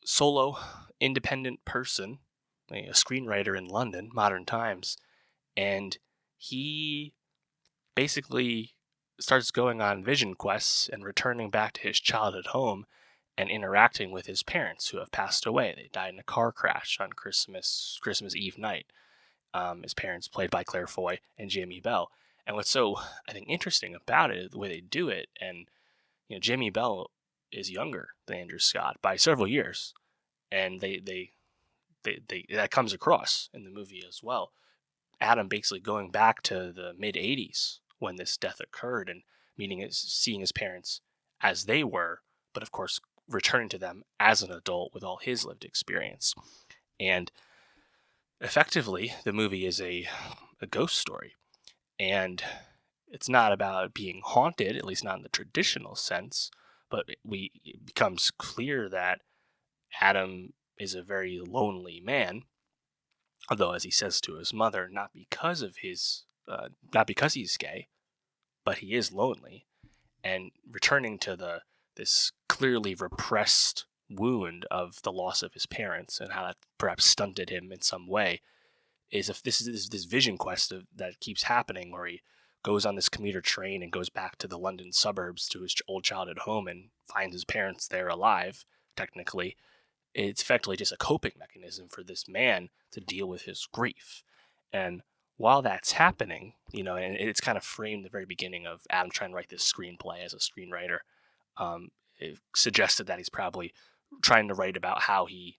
solo, independent person, a screenwriter in London, modern times, and he basically starts going on vision quests and returning back to his childhood home and interacting with his parents who have passed away. They died in a car crash on Christmas Eve night. His parents, played by Claire Foy and Jamie Bell. And what's so, I think, interesting about it, the way they do it, and Jamie Bell is younger than Andrew Scott by several years, and they that comes across in the movie as well. Adam basically going back to the mid '80s when this death occurred and seeing his parents as they were, but of course returning to them as an adult with all his lived experience. And effectively, the movie is a ghost story, and it's not about being haunted, at least not in the traditional sense, but it becomes clear that Adam is a very lonely man, although, as he says to his mother, not because he's gay, but he is lonely, and returning to this clearly repressed wound of the loss of his parents and how that perhaps stunted him in some way is if this is this vision quest that keeps happening, where he goes on this commuter train and goes back to the London suburbs to his old childhood home and finds his parents there alive. Technically, it's effectively just a coping mechanism for this man to deal with his grief. And while that's happening, and it's kind of framed the very beginning of Adam trying to write this screenplay as a screenwriter. It suggested that he's probably trying to write about how he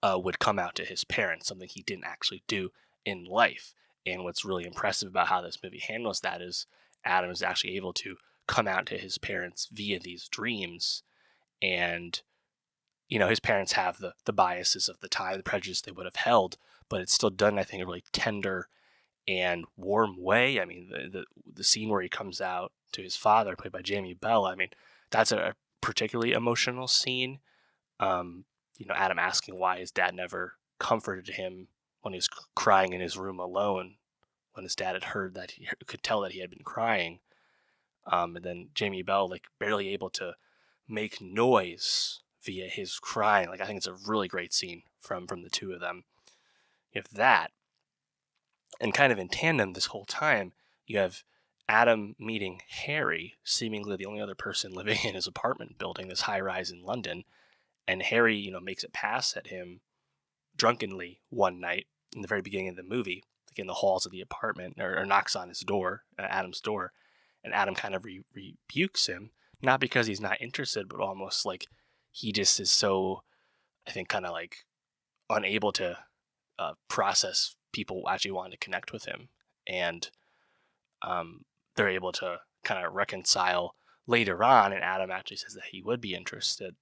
would come out to his parents, something he didn't actually do in life. And what's really impressive about how this movie handles that is Adam is actually able to come out to his parents via these dreams. And, his parents have the biases of the time, the prejudice they would have held, but it's still done, I think, in a really tender and warm way. I mean, the scene where he comes out to his father, played by Jamie Bell, I mean, that's a particularly emotional scene. Adam asking why his dad never comforted him when he was crying in his room alone, when his dad had heard that he could tell that he had been crying. And then Jamie Bell, barely able to make noise via his crying. I think it's a really great scene from the two of them. You have that, and kind of in tandem this whole time, you have Adam meeting Harry, seemingly the only other person living in his apartment building, this high-rise in London. And Harry, makes it pass at him drunkenly one night in the very beginning of the movie, in the halls of the apartment, or knocks on his door, Adam's door. And Adam kind of rebukes him, not because he's not interested, but almost like he just is so, I think, kind of unable to process people actually wanting to connect with him. And they're able to kind of reconcile later on, and Adam actually says that he would be interested.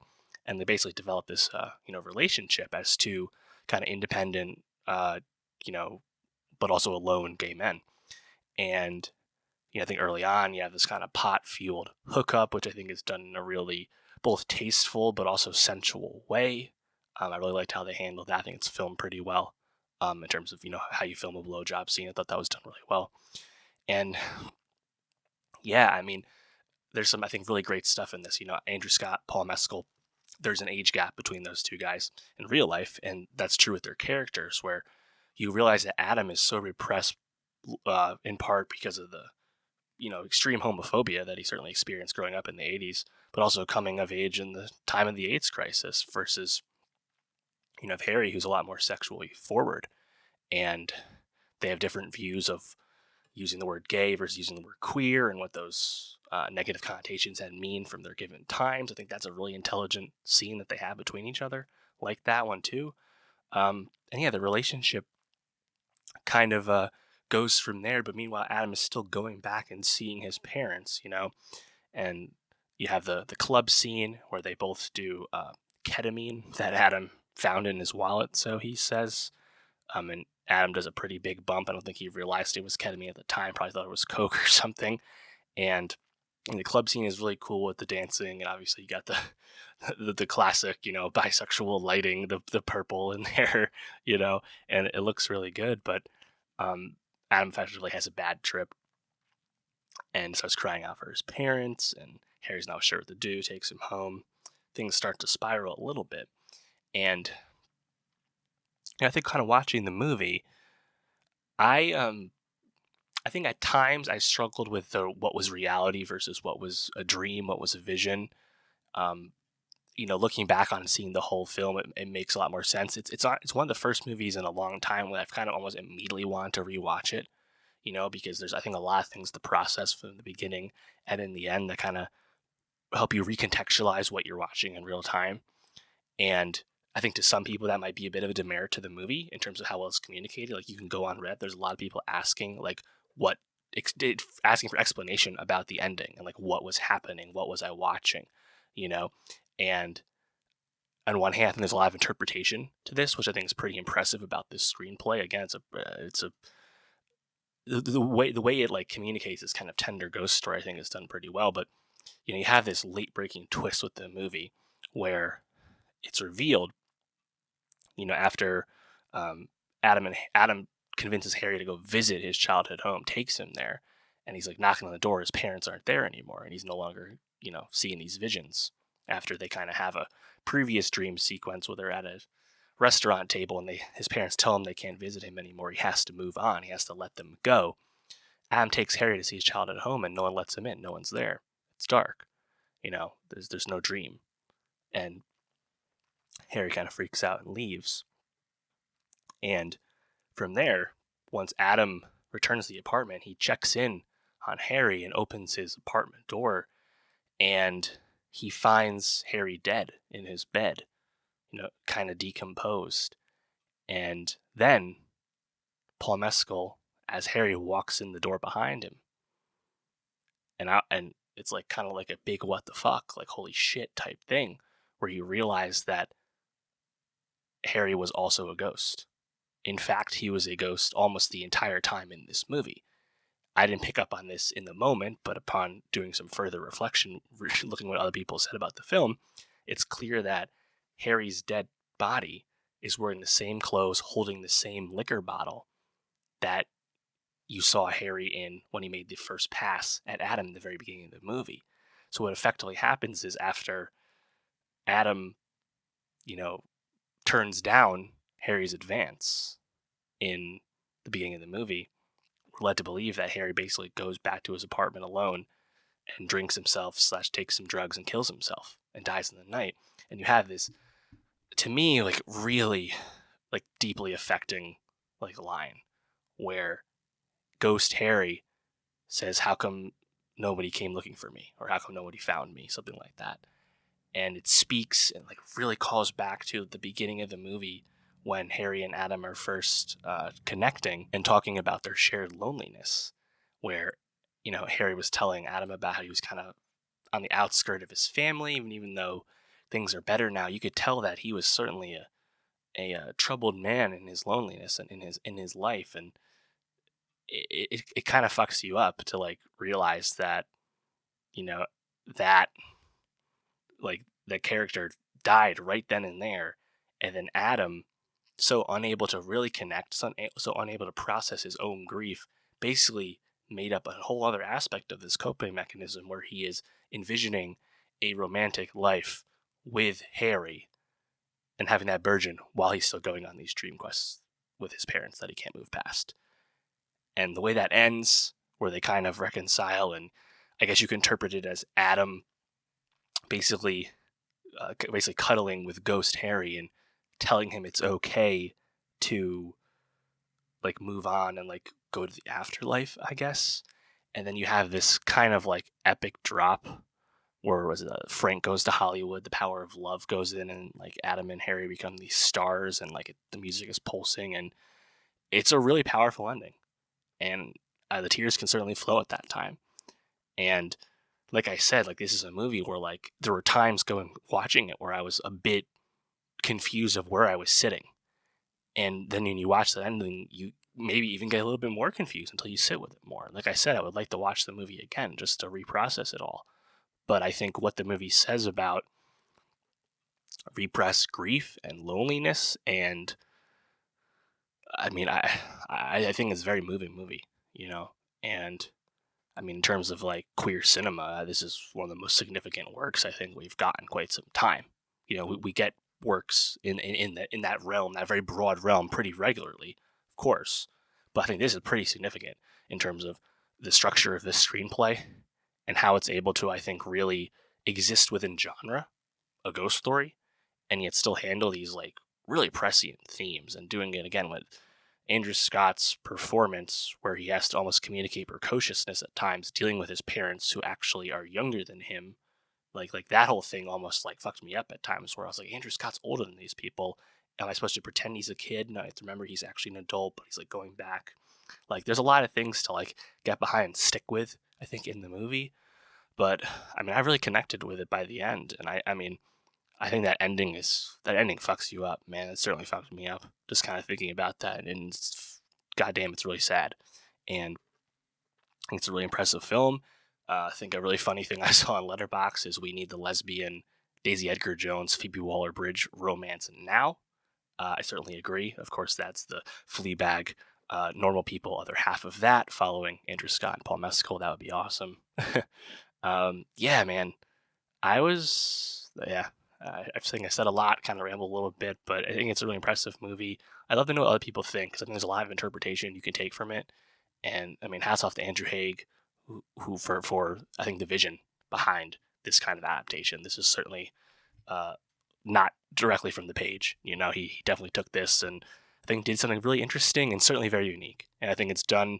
And they basically develop this, relationship as two kind of independent, but also alone gay men. And, I think early on you have this kind of pot-fueled hookup, which I think is done in a really both tasteful but also sensual way. I really liked how they handled that. I think it's filmed pretty well in terms of, how you film a blowjob scene. I thought that was done really well. And, yeah, I mean, there's some, I think, really great stuff in this. Andrew Scott, Paul Mescal, there's an age gap between those two guys in real life, and that's true with their characters, where you realize that Adam is so repressed in part because of the extreme homophobia that he certainly experienced growing up in the 80s, but also coming of age in the time of the AIDS crisis, versus of Harry, who's a lot more sexually forward, and they have different views of using the word gay versus using the word queer, and what those negative connotations had mean from their given times. I think that's a really intelligent scene that they have between each other. like that one too. And yeah, the relationship kind of goes from there. But meanwhile, Adam is still going back and seeing his parents, and you have the club scene where they both do ketamine that Adam found in his wallet, so he says. And Adam does a pretty big bump. I don't think he realized it was ketamine at the time. Probably thought it was coke or something. And the club scene is really cool with the dancing, and obviously you got the classic, bisexual lighting, the purple in there, and it looks really good. But Adam effectively has a bad trip and starts crying out for his parents, and Harry's not sure what to do, takes him home. Things start to spiral a little bit. And I think kind of watching the movie, I think at times I struggled with what was reality versus what was a dream, what was a vision. Um, looking back on seeing the whole film, it makes a lot more sense. It's one of the first movies in a long time where I've kind of almost immediately want to rewatch it, because there's, I think, a lot of things to process from the beginning and in the end that kind of help you recontextualize what you're watching in real time. And I think to some people that might be a bit of a demerit to the movie in terms of how well it's communicated. Like, you can go on Reddit, there's a lot of people asking like what asking for explanation about the ending and like what was happening, what was I watching, and on one hand, I think there's a lot of interpretation to this, which I think is pretty impressive about this screenplay. Again, it's a the way it like communicates this kind of tender ghost story, I think, is done pretty well. But you have this late breaking twist with the movie where it's revealed, after Adam convinces Harry to go visit his childhood home, takes him there, and he's like knocking on the door. His parents aren't there anymore, and he's no longer, seeing these visions after they kind of have a previous dream sequence where they're at a restaurant table and his parents tell him they can't visit him anymore. He has to move on. He has to let them go. Adam takes Harry to see his childhood home, and no one lets him in. No one's there. It's dark. There's no dream. And Harry kind of freaks out and leaves. And from there, once Adam returns to the apartment, he checks in on Harry and opens his apartment door, and he finds Harry dead in his bed, kind of decomposed. And then Paul Mescal, as Harry walks in the door behind him, and it's like kind of like a big what the fuck, like holy shit type thing, where you realize that Harry was also a ghost. In fact, he was a ghost almost the entire time in this movie. I didn't pick up on this in the moment, but upon doing some further reflection, looking what other people said about the film, it's clear that Harry's dead body is wearing the same clothes, holding the same liquor bottle that you saw Harry in when he made the first pass at Adam in the very beginning of the movie. So what effectively happens is after Adam, turns down Harry's advance in the beginning of the movie, we're led to believe that Harry basically goes back to his apartment alone and drinks himself / takes some drugs and kills himself and dies in the night. And you have this, to me, like really like deeply affecting like line where Ghost Harry says, "How come nobody came looking for me?" or "How come nobody found me?" Something like that. And it speaks and like really calls back to the beginning of the movie when Harry and Adam are first connecting and talking about their shared loneliness, where, Harry was telling Adam about how he was kind of on the outskirt of his family, even though things are better now. You could tell that he was certainly a troubled man in his loneliness and in his life, and it kind of fucks you up to like realize that, that like the character died right then and there, and then Adam, so unable to really connect, so unable to process his own grief, basically made up a whole other aspect of this coping mechanism where he is envisioning a romantic life with Harry and having that burgeon while he's still going on these dream quests with his parents that he can't move past. And the way that ends, where they kind of reconcile, and I guess you can interpret it as Adam basically cuddling with Ghost Harry and telling him it's okay to like move on and like go to the afterlife, I guess. And then you have this kind of like epic drop or was it Frank Goes to Hollywood, the power of love goes in, and like Adam and Harry become these stars, and like the music is pulsing, and it's a really powerful ending. And the tears can certainly flow at that time. And like I said, like this is a movie where like there were times watching it where I was a bit confused of where I was sitting. And then when you watch the ending, you maybe even get a little bit more confused until you sit with it more. Like I said, I would like to watch the movie again just to reprocess it all. But I think what the movie says about repressed grief and loneliness, and I mean, I think it's a very moving movie, you know? And I mean, in terms of like queer cinema, this is one of the most significant works I think we've gotten quite some time. You know, we get works in that realm, that very broad realm, pretty regularly, of course. But I think this is pretty significant in terms of the structure of this screenplay and how it's able to, I think, really exist within genre, a ghost story, and yet still handle these like really prescient themes, and doing it again with Andrew Scott's performance, where he has to almost communicate precociousness at times, dealing with his parents who actually are younger than him. Like that whole thing almost like fucked me up at times, where I was like, Andrew Scott's older than these people. Am I supposed to pretend he's a kid? No, I have to remember he's actually an adult, but he's like going back. Like there's a lot of things to like get behind and stick with, I think, in the movie. But I mean, I really connected with it by the end, and I mean, I think that ending fucks you up, man. It certainly fucked me up just kind of thinking about that, and goddamn, it's really sad. And I think it's a really impressive film. I think a really funny thing I saw on Letterboxd is we need the lesbian Daisy Edgar Jones, Phoebe Waller-Bridge romance now. I certainly agree. Of course, that's the Fleabag, normal people, other half of that, following Andrew Scott and Paul Mescal. That would be awesome. Yeah, man. I think I said a lot, kind of rambled a little bit, but I think it's a really impressive movie. I'd love to know what other people think, because I think there's a lot of interpretation you can take from it. And I mean, hats off to Andrew Haigh, who for I think the vision behind this kind of adaptation. This is certainly not directly from the page. You know, he definitely took this and I think did something really interesting and certainly very unique. And I think it's done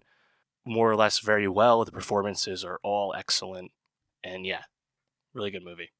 more or less very well. The performances are all excellent. And yeah, really good movie.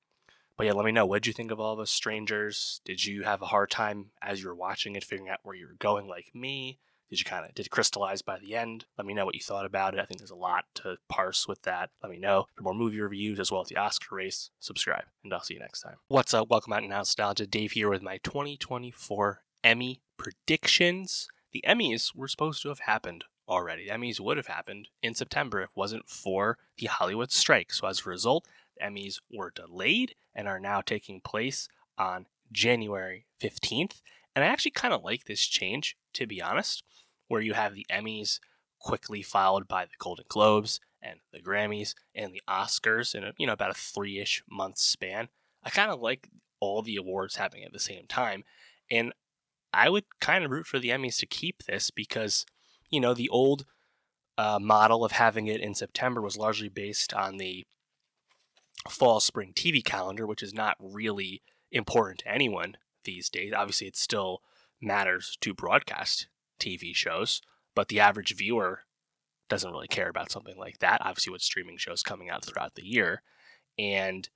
But yeah, let me know. What did you think of All of Us Strangers? Did you have a hard time as you were watching it figuring out where you were going like me? Did it crystallize by the end? Let me know what you thought about it. I think there's a lot to parse with that. Let me know. For more movie reviews as well as the Oscar race, subscribe, and I'll see you next time. What's up? Welcome out to Nostalgia. Dave here with my 2024 Emmy predictions. The Emmys were supposed to have happened already. The Emmys would have happened in September if it wasn't for the Hollywood strike. So as a result, the Emmys were delayed and are now taking place on January 15th. And I actually kind of like this change, to be honest, where you have the Emmys quickly followed by the Golden Globes and the Grammys and the Oscars in about a 3-ish month span. I kind of like all the awards happening at the same time. And I would kind of root for the Emmys to keep this because, the old model of having it in September was largely based on the fall-spring TV calendar, which is not really important to anyone these days. Obviously, it still matters to broadcast TV shows, but the average viewer doesn't really care about something like that. Obviously, with streaming shows coming out throughout the year. And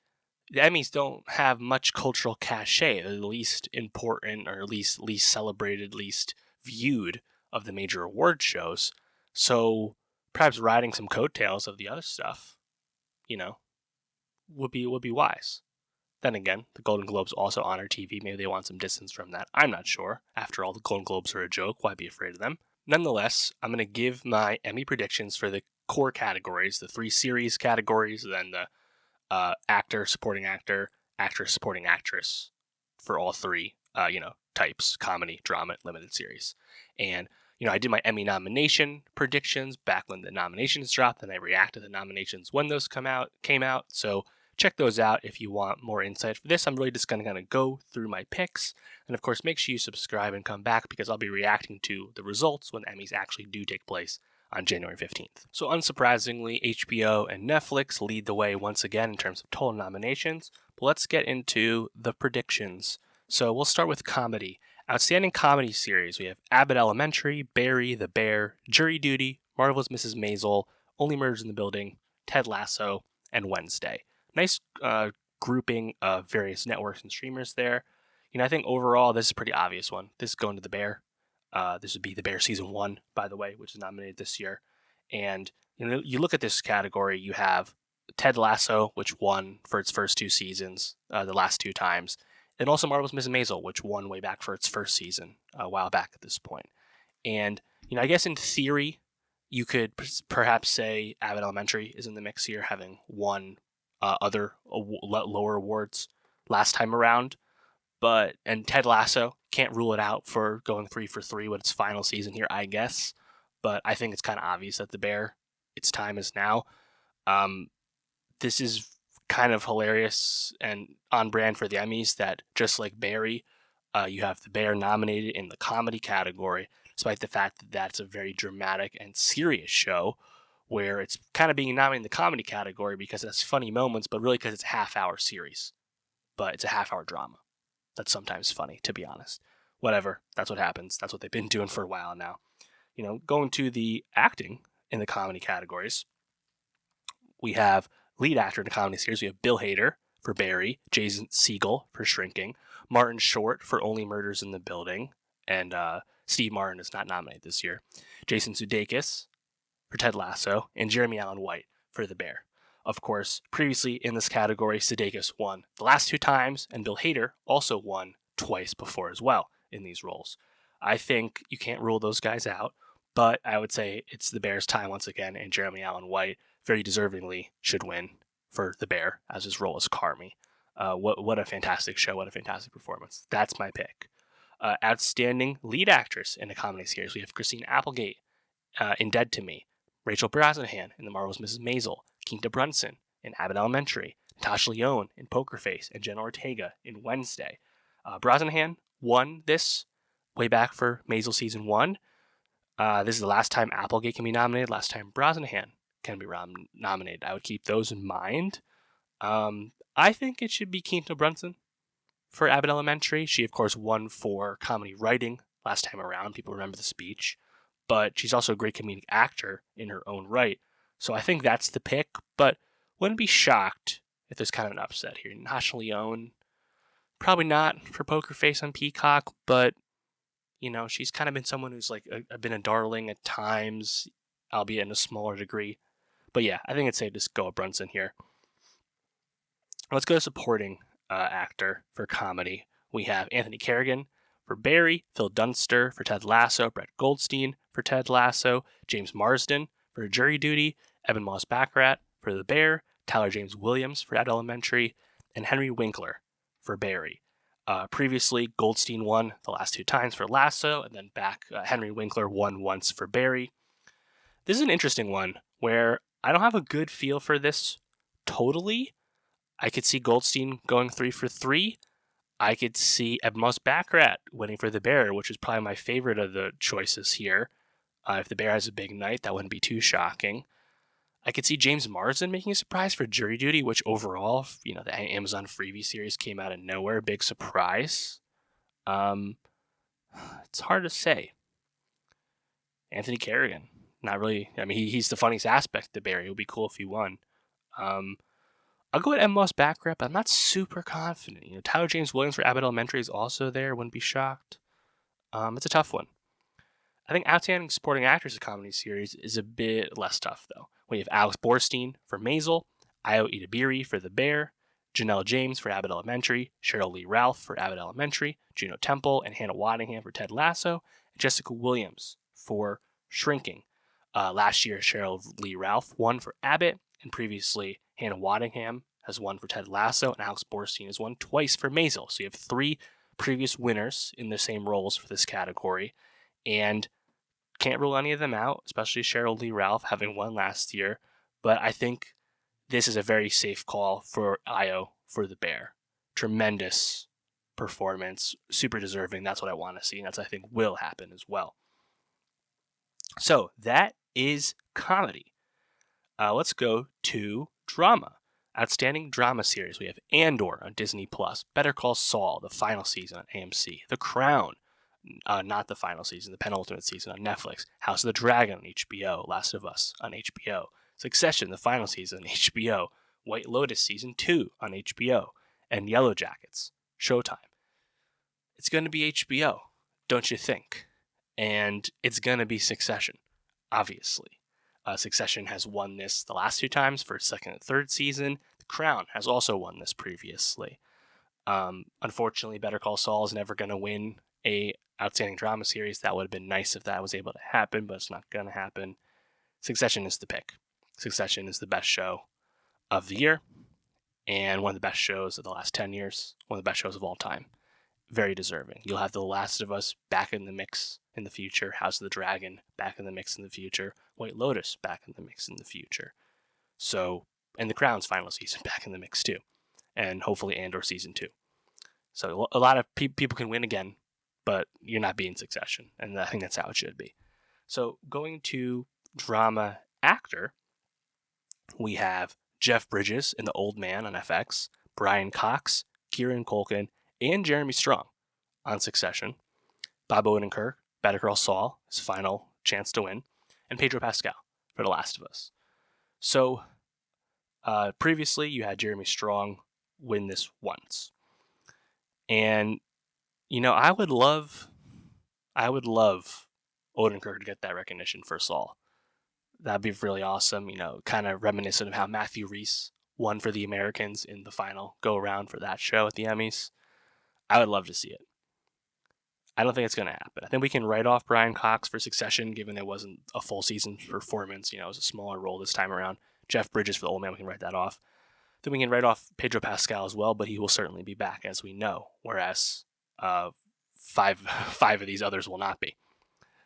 the Emmys don't have much cultural cachet. They're the least important, or at least celebrated, least viewed of the major award shows. So perhaps riding some coattails of the other stuff, would be wise. Then again, the Golden Globes also honor TV. Maybe they want some distance from that. I'm not sure. After all, the Golden Globes are a joke. Why be afraid of them? Nonetheless, I'm going to give my Emmy predictions for the core categories, the 3 series categories, then the actor, supporting actor, actress, supporting actress for all 3, types: comedy, drama, limited series. And, I did my Emmy nomination predictions back when the nominations dropped, and I reacted to the nominations when those came out. So check those out if you want more insight. For this, I'm really just going to kind of go through my picks. And of course, make sure you subscribe and come back because I'll be reacting to the results when Emmys actually do take place on January 15th. So unsurprisingly, HBO and Netflix lead the way once again in terms of total nominations. But let's get into the predictions. So we'll start with comedy. Outstanding comedy series. We have Abbott Elementary, Barry, The Bear, Jury Duty, Marvelous Mrs. Maisel, Only Murders in the Building, Ted Lasso, and Wednesday. nice grouping of various networks and streamers there. I think overall this is a pretty obvious one. This is going to the Bear. This would be the Bear season 1, by the way, which is nominated this year. And you look at this category, you have Ted Lasso, which won for its first 2 seasons, the last 2 times, and also Marvelous Mrs. Maisel, which won way back for its first season, a while back at this point. And I guess in theory, you could perhaps say Abbott Elementary is in the mix here, having won other lower awards last time around. And Ted Lasso, can't rule it out for going 3 for 3 with its final season here, I guess. But I think it's kind of obvious that the Bear, its time is now. This is kind of hilarious and on brand for the Emmys that just like Barry, you have the Bear nominated in the comedy category, despite the fact that that's a very dramatic and serious show where it's kind of being nominated in the comedy category because it has funny moments, but really because it's a half-hour series. But it's a half-hour drama. That's sometimes funny, to be honest. Whatever, that's what happens. That's what they've been doing for a while now. Going to the acting in the comedy categories, we have lead actor in the comedy series. We have Bill Hader for Barry, Jason Segel for Shrinking, Martin Short for Only Murders in the Building, and Steve Martin is not nominated this year, Jason Sudeikis for Ted Lasso, and Jeremy Allen White for The Bear. Of course, previously in this category, Sudeikis won the last 2 times, and Bill Hader also won twice before as well in these roles. I think you can't rule those guys out, but I would say it's the Bear's time once again, and Jeremy Allen White very deservingly should win for The Bear as his role as Carmy. What a fantastic show, what a fantastic performance. That's my pick. Outstanding lead actress in a comedy series, we have Christine Applegate in Dead to Me, Rachel Brosnahan in The Marvelous Mrs. Maisel, Quinta Brunson in Abbott Elementary, Natasha Lyonne in Poker Face, and Jenna Ortega in Wednesday. Brosnahan won this way back for Maisel season 1. This is the last time Applegate can be nominated, last time Brosnahan can be nominated. I would keep those in mind. I think it should be Quinta Brunson for Abbott Elementary. She, of course, won for comedy writing last time around. People remember the speech. But she's also a great comedic actor in her own right. So I think that's the pick, but wouldn't be shocked if there's kind of an upset here. Natasha Lyonne, probably not for Poker Face on Peacock, but, she's kind of been someone who's been a darling at times, albeit in a smaller degree. But yeah, I think it's safe to go with Brunson here. Let's go to supporting actor for comedy. We have Anthony Carrigan for Barry, Phil Dunster for Ted Lasso, Brett Goldstein for Ted Lasso, James Marsden for Jury Duty, Evan Moss-Baccarat for The Bear, Tyler James Williams for Abbott Elementary, and Henry Winkler for Barry. Previously, Goldstein won the last 2 times for Lasso, and then back Henry Winkler won once for Barry. This is an interesting one where I don't have a good feel for this totally. I could see Goldstein going 3 for 3. I could see Evan Moss-Baccarat winning for The Bear, which is probably my favorite of the choices here. If The Bear has a big night, that wouldn't be too shocking. I could see James Marsden making a surprise for Jury Duty, which overall, the Amazon Freebie series came out of nowhere. Big surprise. It's hard to say. Anthony Carrigan, not really. I mean, he's the funniest aspect to Barry. It would be cool if he won. I'll go with Evan Moss-Baccarat, but I'm not super confident. Tyler James Williams for Abbott Elementary is also there. Wouldn't be shocked. It's a tough one. I think Outstanding Supporting Actress in a Comedy Series is a bit less tough, though. We have Alex Borstein for Maisel, Ayo Edebiri for The Bear, Janelle James for Abbott Elementary, Cheryl Lee Ralph for Abbott Elementary, Juno Temple and Hannah Waddingham for Ted Lasso, and Jessica Williams for Shrinking. Last year, Cheryl Lee Ralph won for Abbott, and previously, Hannah Waddingham has won for Ted Lasso, and Alex Borstein has won twice for Maisel. So you have 3 previous winners in the same roles for this category, and can't rule any of them out, especially Cheryl Lee Ralph having won last year. But I think this is a very safe call for Ayo for The Bear. Tremendous performance, super deserving. That's what I want to see, and that's what I think will happen as well. So that is comedy. Let's go to drama. Outstanding drama series. We have Andor on Disney+, Better Call Saul, the final season on AMC, The Crown, not the final season, the penultimate season on Netflix, House of the Dragon on HBO, Last of Us on HBO, Succession, the final season on HBO, White Lotus Season 2 on HBO, and Yellow Jackets, Showtime. It's going to be HBO, don't you think? And it's going to be Succession, obviously. Succession has won this the last 2 times for second and third season. The Crown has also won this previously. Unfortunately, Better Call Saul is never going to win a outstanding drama series. That would have been nice if that was able to happen, but it's not going to happen. Succession is the pick. Succession is the best show of the year and one of the best shows of the last 10 years, one of the best shows of all time. Very deserving. You'll have The Last of Us back in the mix in the future, House of the Dragon back in the mix in the future, White Lotus back in the mix in the future. So, and The Crown's final season back in the mix too, and hopefully Andor season 2. So a lot of people can win again, but you're not being Succession, and I think that's how it should be. So going to drama actor, we have Jeff Bridges in The Old Man on FX, Brian Cox, Kieran Culkin, and Jeremy Strong on Succession, Bob Odenkirk, Better Call Saul, his final chance to win, and Pedro Pascal for The Last of Us. So previously you had Jeremy Strong win this once. And, I would love Odenkirk to get that recognition for Saul. That'd be really awesome, kind of reminiscent of how Matthew Rhys won for The Americans in the final go-around for that show at the Emmys. I would love to see it. I don't think it's going to happen. I think we can write off Brian Cox for Succession, given it wasn't a full season performance. It was a smaller role this time around. Jeff Bridges for The Old Man, we can write that off. Then we can write off Pedro Pascal as well, but he will certainly be back, as we know, whereas 5 of these others will not be.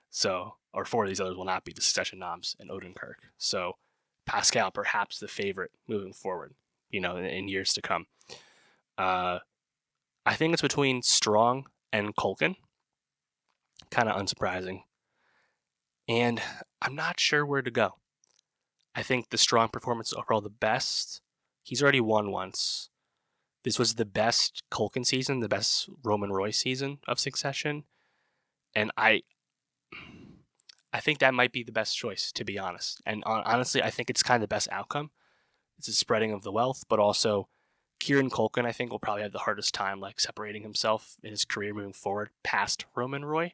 So, or 4 of these others will not be, the Succession noms and Odenkirk. So Pascal, perhaps the favorite moving forward, in years to come. I think it's between Strong and Culkin. Kind of unsurprising. And I'm not sure where to go. I think the Strong performances are all the best. He's already won once. This was the best Culkin season, the best Roman Roy season of Succession. And I think that might be the best choice, to be honest. And honestly, I think it's kind of the best outcome. It's a spreading of the wealth, but also Kieran Culkin, I think, will probably have the hardest time separating himself in his career moving forward past Roman Roy.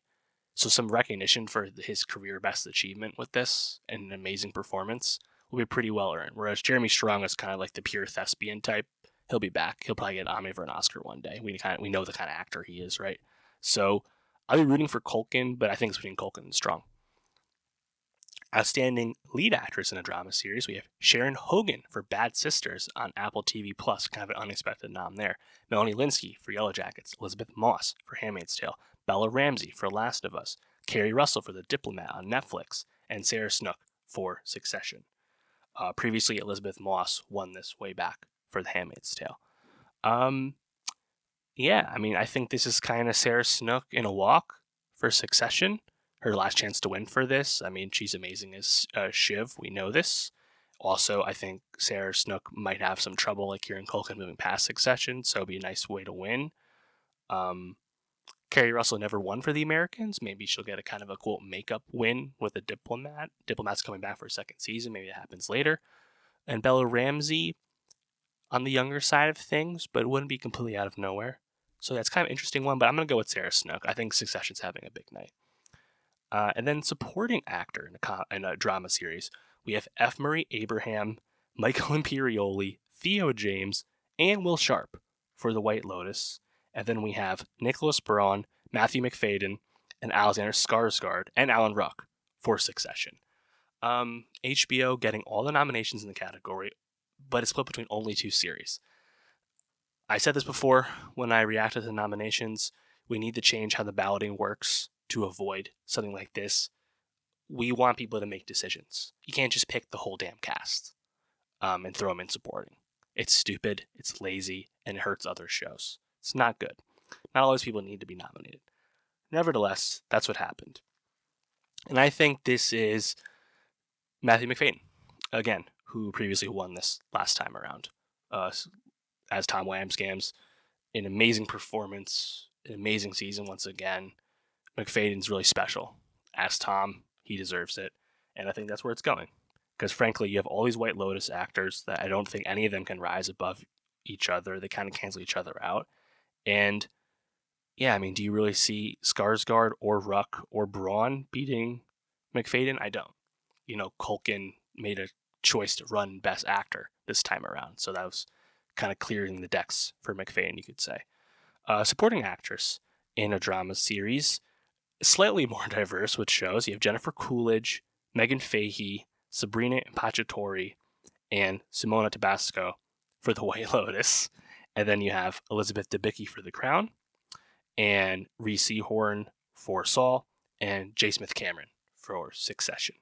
So some recognition for his career best achievement with this and an amazing performance will be pretty well earned. Whereas Jeremy Strong is kind of like the pure thespian type. He'll be back. He'll probably get nominated for an Oscar one day. We know the kind of actor he is, right? So I'll be rooting for Culkin, but I think it's between Culkin and Strong. Outstanding lead actress in a drama series, we have Sharon Hogan for Bad Sisters on Apple TV+, kind of an unexpected nom there. Melanie Linsky for Yellow Jackets, Elizabeth Moss for Handmaid's Tale, Bella Ramsey for Last of Us, Kerry Russell for The Diplomat on Netflix, and Sarah Snook for Succession. Previously, Elizabeth Moss won this way back for The Handmaid's Tale. I think this is kind of Sarah Snook in a walk for Succession. Her last chance to win for this. She's amazing as Shiv. We know this. Also, I think Sarah Snook might have some trouble like Kieran Culkin moving past Succession, so it'd be a nice way to win. Kerry Russell never won for The Americans. Maybe she'll get a kind of a quote makeup win with a Diplomat. Diplomat's coming back for a second season. Maybe that happens later. And Bella Ramsey on the younger side of things, but it wouldn't be completely out of nowhere. So that's kind of an interesting one, but I'm going to go with Sarah Snook. I think Succession's having a big night. And then supporting actor in a drama series, we have F. Murray Abraham, Michael Imperioli, Theo James, and Will Sharp for The White Lotus. And then we have Nicholas Braun, Matthew McFadden, and Alexander Skarsgård, and Alan Ruck for Succession. HBO getting all the nominations in the category, but it's split between only 2 series. I said this before when I reacted to the nominations. We need to change how the balloting works to avoid something like this. We want people to make decisions. You can't just pick the whole damn cast and throw them in supporting. It's stupid, it's lazy, and it hurts other shows. It's not good. Not all those people need to be nominated. Nevertheless, that's what happened. And I think this is Matthew McFadden, again, who previously won this last time around as Tom Wamsgams. An amazing performance, an amazing season once again. McFadden's really special. As Tom, he deserves it. And I think that's where it's going. because frankly, you have all these White Lotus actors that I don't think any of them can rise above each other. They kind of cancel each other out. And yeah, I mean, do you really see Skarsgård or Ruck or Braun beating McFadden? I don't. Culkin made a choice to run Best Actor this time around, so that was kind of clearing the decks for McFadden, you could say. Supporting actress in a drama series, slightly more diverse with shows. You have Jennifer Coolidge, Megan Fahey, Sabrina Impacciatori, and Simona Tabasco for The White Lotus. And then you have Elizabeth Debicki for The Crown, and Rhys Seehorn for Saul, and J. Smith Cameron for Succession.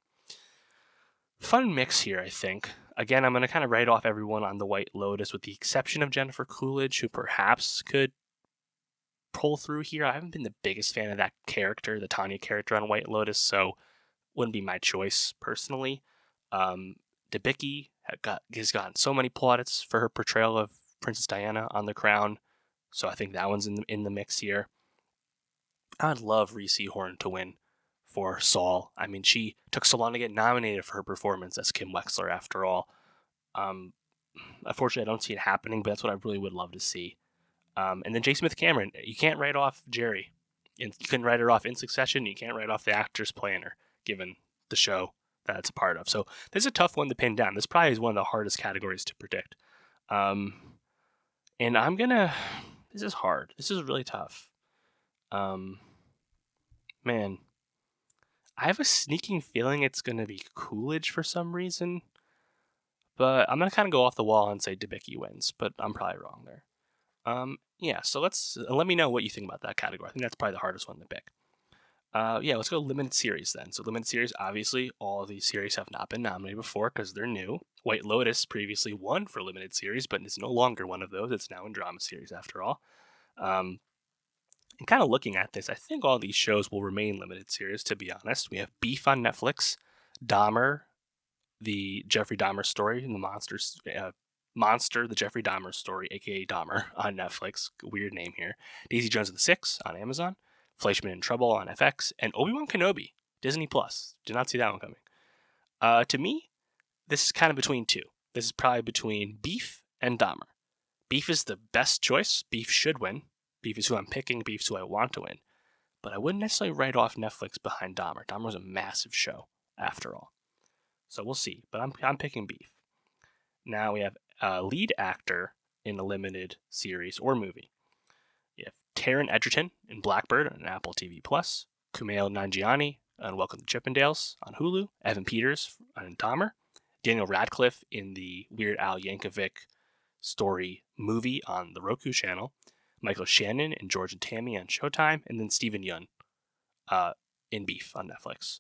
Fun mix here, I think. Again, I'm going to kind of write off everyone on The White Lotus with the exception of Jennifer Coolidge, who perhaps could pull through here. I haven't been the biggest fan of that character, the Tanya character on White Lotus, so wouldn't be my choice personally. Debicki has gotten so many plaudits for her portrayal of Princess Diana on The Crown, so I think that one's in the mix here. I'd love Rhys Seehorn to win for Saul. I mean, she took so long to get nominated for her performance as Kim Wexler, after all. Unfortunately, I don't see it happening, but that's what I really would love to see. And then J. Smith Cameron, you can't write off Jerry. You couldn't write her off in Succession. You can't write off the actors playing her, given the show that it's a part of. So this is a tough one to pin down. This probably is one of the hardest categories to predict. And this is hard. This is really tough. Man, I have a sneaking feeling it's going to be Coolidge for some reason. But I'm going to kind of go off the wall and say Debicki wins, but I'm probably wrong there. So let me know what you think about that category. I think that's probably the hardest one to pick. Let's go limited series then. So limited series, obviously, all of these series have not been nominated before because they're new. White Lotus previously won for limited series, but it's no longer one of those. It's now in drama series after all. And kind of looking at this, I think all these shows will remain limited series, to be honest. We have Beef on Netflix, Dahmer, the Jeffrey Dahmer story, and the Monster, the Jeffrey Dahmer story, aka Dahmer, on Netflix. Weird name here. Daisy Jones and the Six on Amazon, Fleischman in Trouble on FX, and Obi-Wan Kenobi, Disney Plus. Did not see that one coming. To me, this is kind of between two. This is probably between Beef and Dahmer. Beef is the best choice. Beef should win. Beef is who I'm picking. Beef is who I want to win. But I wouldn't necessarily write off Netflix behind Dahmer. Dahmer was a massive show, after all. So we'll see. But I'm picking Beef. Now we have a lead actor in a limited series or movie. You have Taron Egerton in Blackbird on Apple TV+, Kumail Nanjiani on Welcome to Chippendales on Hulu, Evan Peters on Dahmer, Daniel Radcliffe in the Weird Al Yankovic story movie on the Roku channel, Michael Shannon in George and Tammy on Showtime, and then Stephen Yeun in Beef on Netflix.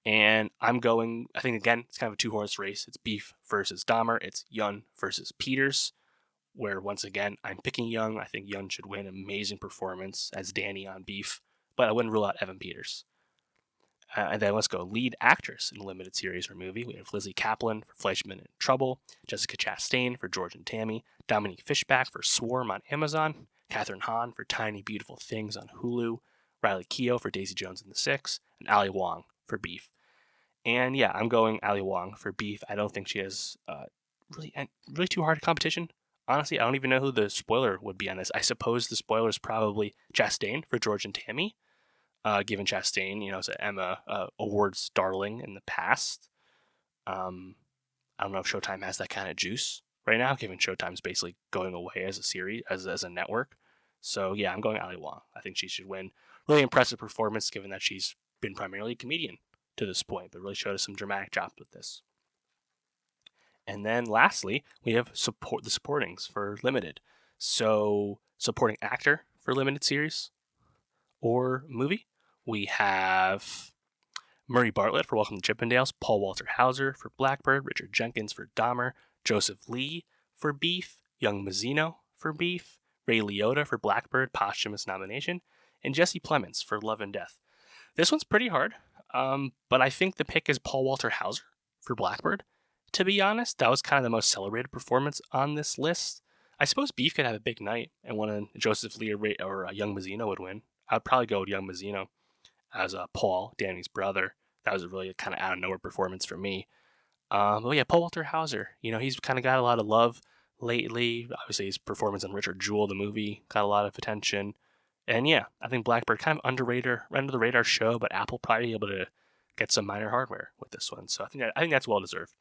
And I'm going, I think, again, it's kind of a two-horse race. It's Beef versus Dahmer. It's Yeun versus Peters, where, once again, I'm picking Yeun. I think Yeun should win. Amazing performance as Danny on Beef, but I wouldn't rule out Evan Peters. And then let's go lead actress in a limited series or movie. We have Lizzie Kaplan for Fleischman in Trouble, Jessica Chastain for George and Tammy, Dominique Fishback for Swarm on Amazon, Kathryn Hahn for Tiny Beautiful Things on Hulu, Riley Keough for Daisy Jones and the Six, and Ali Wong for Beef. And yeah, I'm going Ali Wong for Beef. I don't think she has really too hard competition. Honestly, I don't even know who the spoiler would be on this. I suppose the spoiler is probably Chastain for George and Tammy, given Chastain, is an Emma Awards darling in the past. I don't know if Showtime has that kind of juice right now, given Showtime's basically going away as a series, as a network. So yeah, I'm going Ali Wong. I think she should win. Really impressive performance, given that she's been primarily a comedian to this point, but really showed us some dramatic chops with this. And then lastly, we have the supportings for limited. So supporting actor for limited series or movie, we have Murray Bartlett for Welcome to Chippendales, Paul Walter Hauser for Blackbird, Richard Jenkins for Dahmer, Joseph Lee for Beef, Young Mazzino for Beef, Ray Liotta for Blackbird, posthumous nomination, and Jesse Plemons for Love and Death. This one's pretty hard, but I think the pick is Paul Walter Hauser for Blackbird. To be honest, that was kind of the most celebrated performance on this list. I suppose Beef could have a big night, and one of Joseph Lee or Young Mazzino would win. I'd probably go with Young Mazzino as Paul, Danny's brother. That was a really kind of out of nowhere performance for me. But yeah, Paul Walter Hauser, he's kind of got a lot of love lately. Obviously, his performance in Richard Jewell, the movie, got a lot of attention. And yeah, I think Blackbird, kind of under the radar show, but Apple probably able to get some minor hardware with this one. So I think that's well deserved.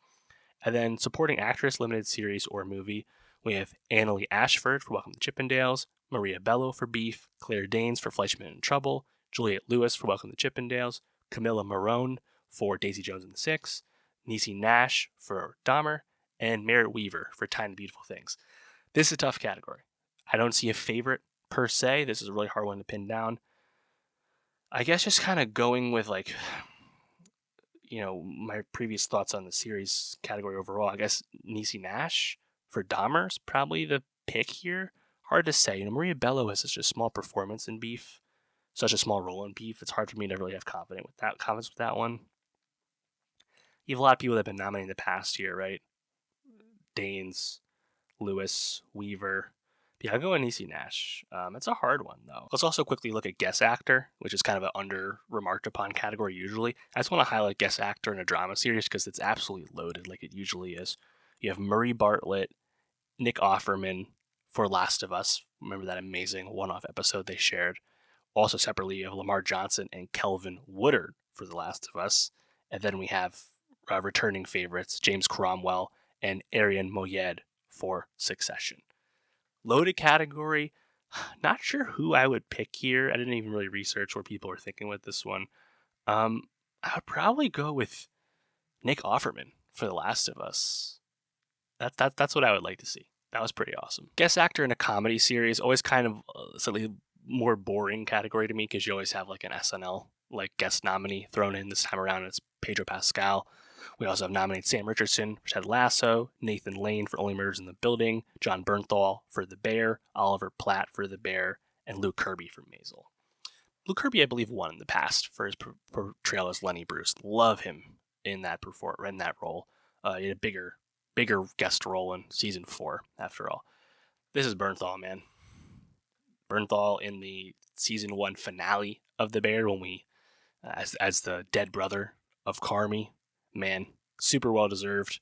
And then supporting actress, limited series or movie, we have Annalee Ashford for Welcome to Chippendales, Maria Bello for Beef, Claire Danes for Fleischman in Trouble, Juliette Lewis for Welcome to Chippendales, Camilla Marone for Daisy Jones and the Six, Niecy Nash for Dahmer, and Merritt Weaver for Tiny Beautiful Things. This is a tough category. I don't see a favorite per se. This is a really hard one to pin down. I guess just kind of going with my previous thoughts on the series category overall. I guess Niecy Nash for Dahmer is probably the pick here. Hard to say. Maria Bello has such a small performance in Beef, such a small role in Beef. It's hard for me to really have confidence with that one. You have a lot of people that have been nominated in the past here, right? Danes, Lewis, Weaver. Yeah, I'll go with Niecy Nash. It's a hard one, though. Let's also quickly look at Guest Actor, which is kind of an under-remarked upon category usually. I just want to highlight Guest Actor in a drama series because it's absolutely loaded like it usually is. You have Murray Bartlett, Nick Offerman for Last of Us. Remember that amazing one-off episode they shared. Also separately, you have Lamar Johnson and Kelvin Woodard for The Last of Us. And then we have returning favorites, James Cromwell and Arian Moayed for Succession. Loaded category. Not sure who I would pick here. I didn't even really research where people were thinking with this one. I would probably go with Nick Offerman for The Last of Us. That's what I would like to see. That was pretty awesome. Guest actor in a comedy series, always kind of slightly more boring category to me because you always have like an SNL guest nominee thrown in. This time around it's Pedro Pascal. We also have nominated Sam Richardson for Ted Lasso, Nathan Lane for Only Murders in the Building, John Bernthal for The Bear, Oliver Platt for The Bear, and Luke Kirby for Maisel. Luke Kirby, I believe, won in the past for his portrayal as Lenny Bruce. Love him in that role. He had a bigger guest role in season 4, after all. This is Bernthal, man. Bernthal in the season 1 finale of The Bear when we, as the dead brother of Carmy. Man, super well deserved,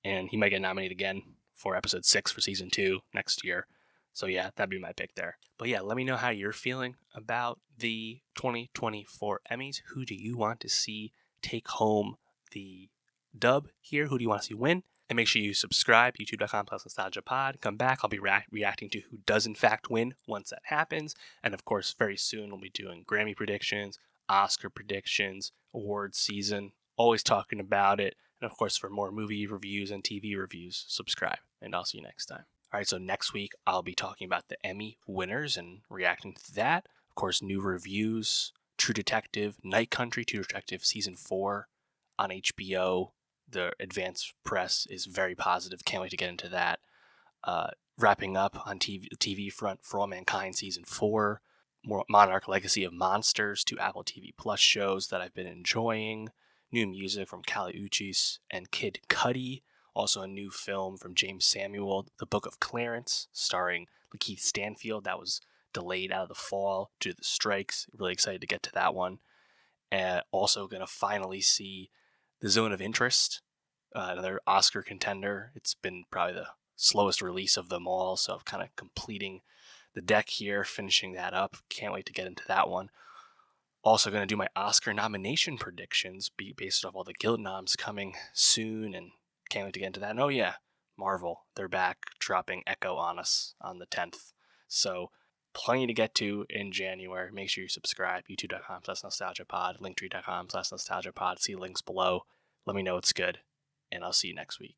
and he might get nominated again for episode 6 for season 2 next year. So yeah, that'd be my pick there. But yeah, let me know how you're feeling about the 2024 Emmys. Who do you want to see take home the dub here? Who do you want to see win? And make sure you subscribe, youtube.com/nostalgiapod. Come back, I'll be reacting to who does in fact win once that happens. And of course, very soon we'll be doing Grammy predictions, Oscar predictions, awards season. Always talking about it. And of course, for more movie reviews and TV reviews, subscribe. And I'll see you next time. All right, so next week, I'll be talking about the Emmy winners and reacting to that. Of course, new reviews, True Detective, Night Country, True Detective Season 4 on HBO. The advance press is very positive. Can't wait to get into that. Wrapping up on TV front, For All Mankind Season 4. More Monarch Legacy of Monsters, 2 Apple TV Plus shows that I've been enjoying. New music from Kali Uchis and Kid Cudi. Also a new film from James Samuel, The Book of Clarence, starring Lakeith Stanfield. That was delayed out of the fall due to the strikes. Really excited to get to that one. Also going to finally see The Zone of Interest, another Oscar contender. It's been probably the slowest release of them all, so I'm kind of completing the deck here, finishing that up. Can't wait to get into that one. Also going to do my Oscar nomination predictions based off all the Guild noms coming soon, and can't wait to get into that. And oh yeah, Marvel, they're back dropping Echo on us on the 10th. So plenty to get to in January. Make sure you subscribe, youtube.com/nostalgiapod, linktree.com/nostalgiapod. See links below. Let me know it's good, and I'll see you next week.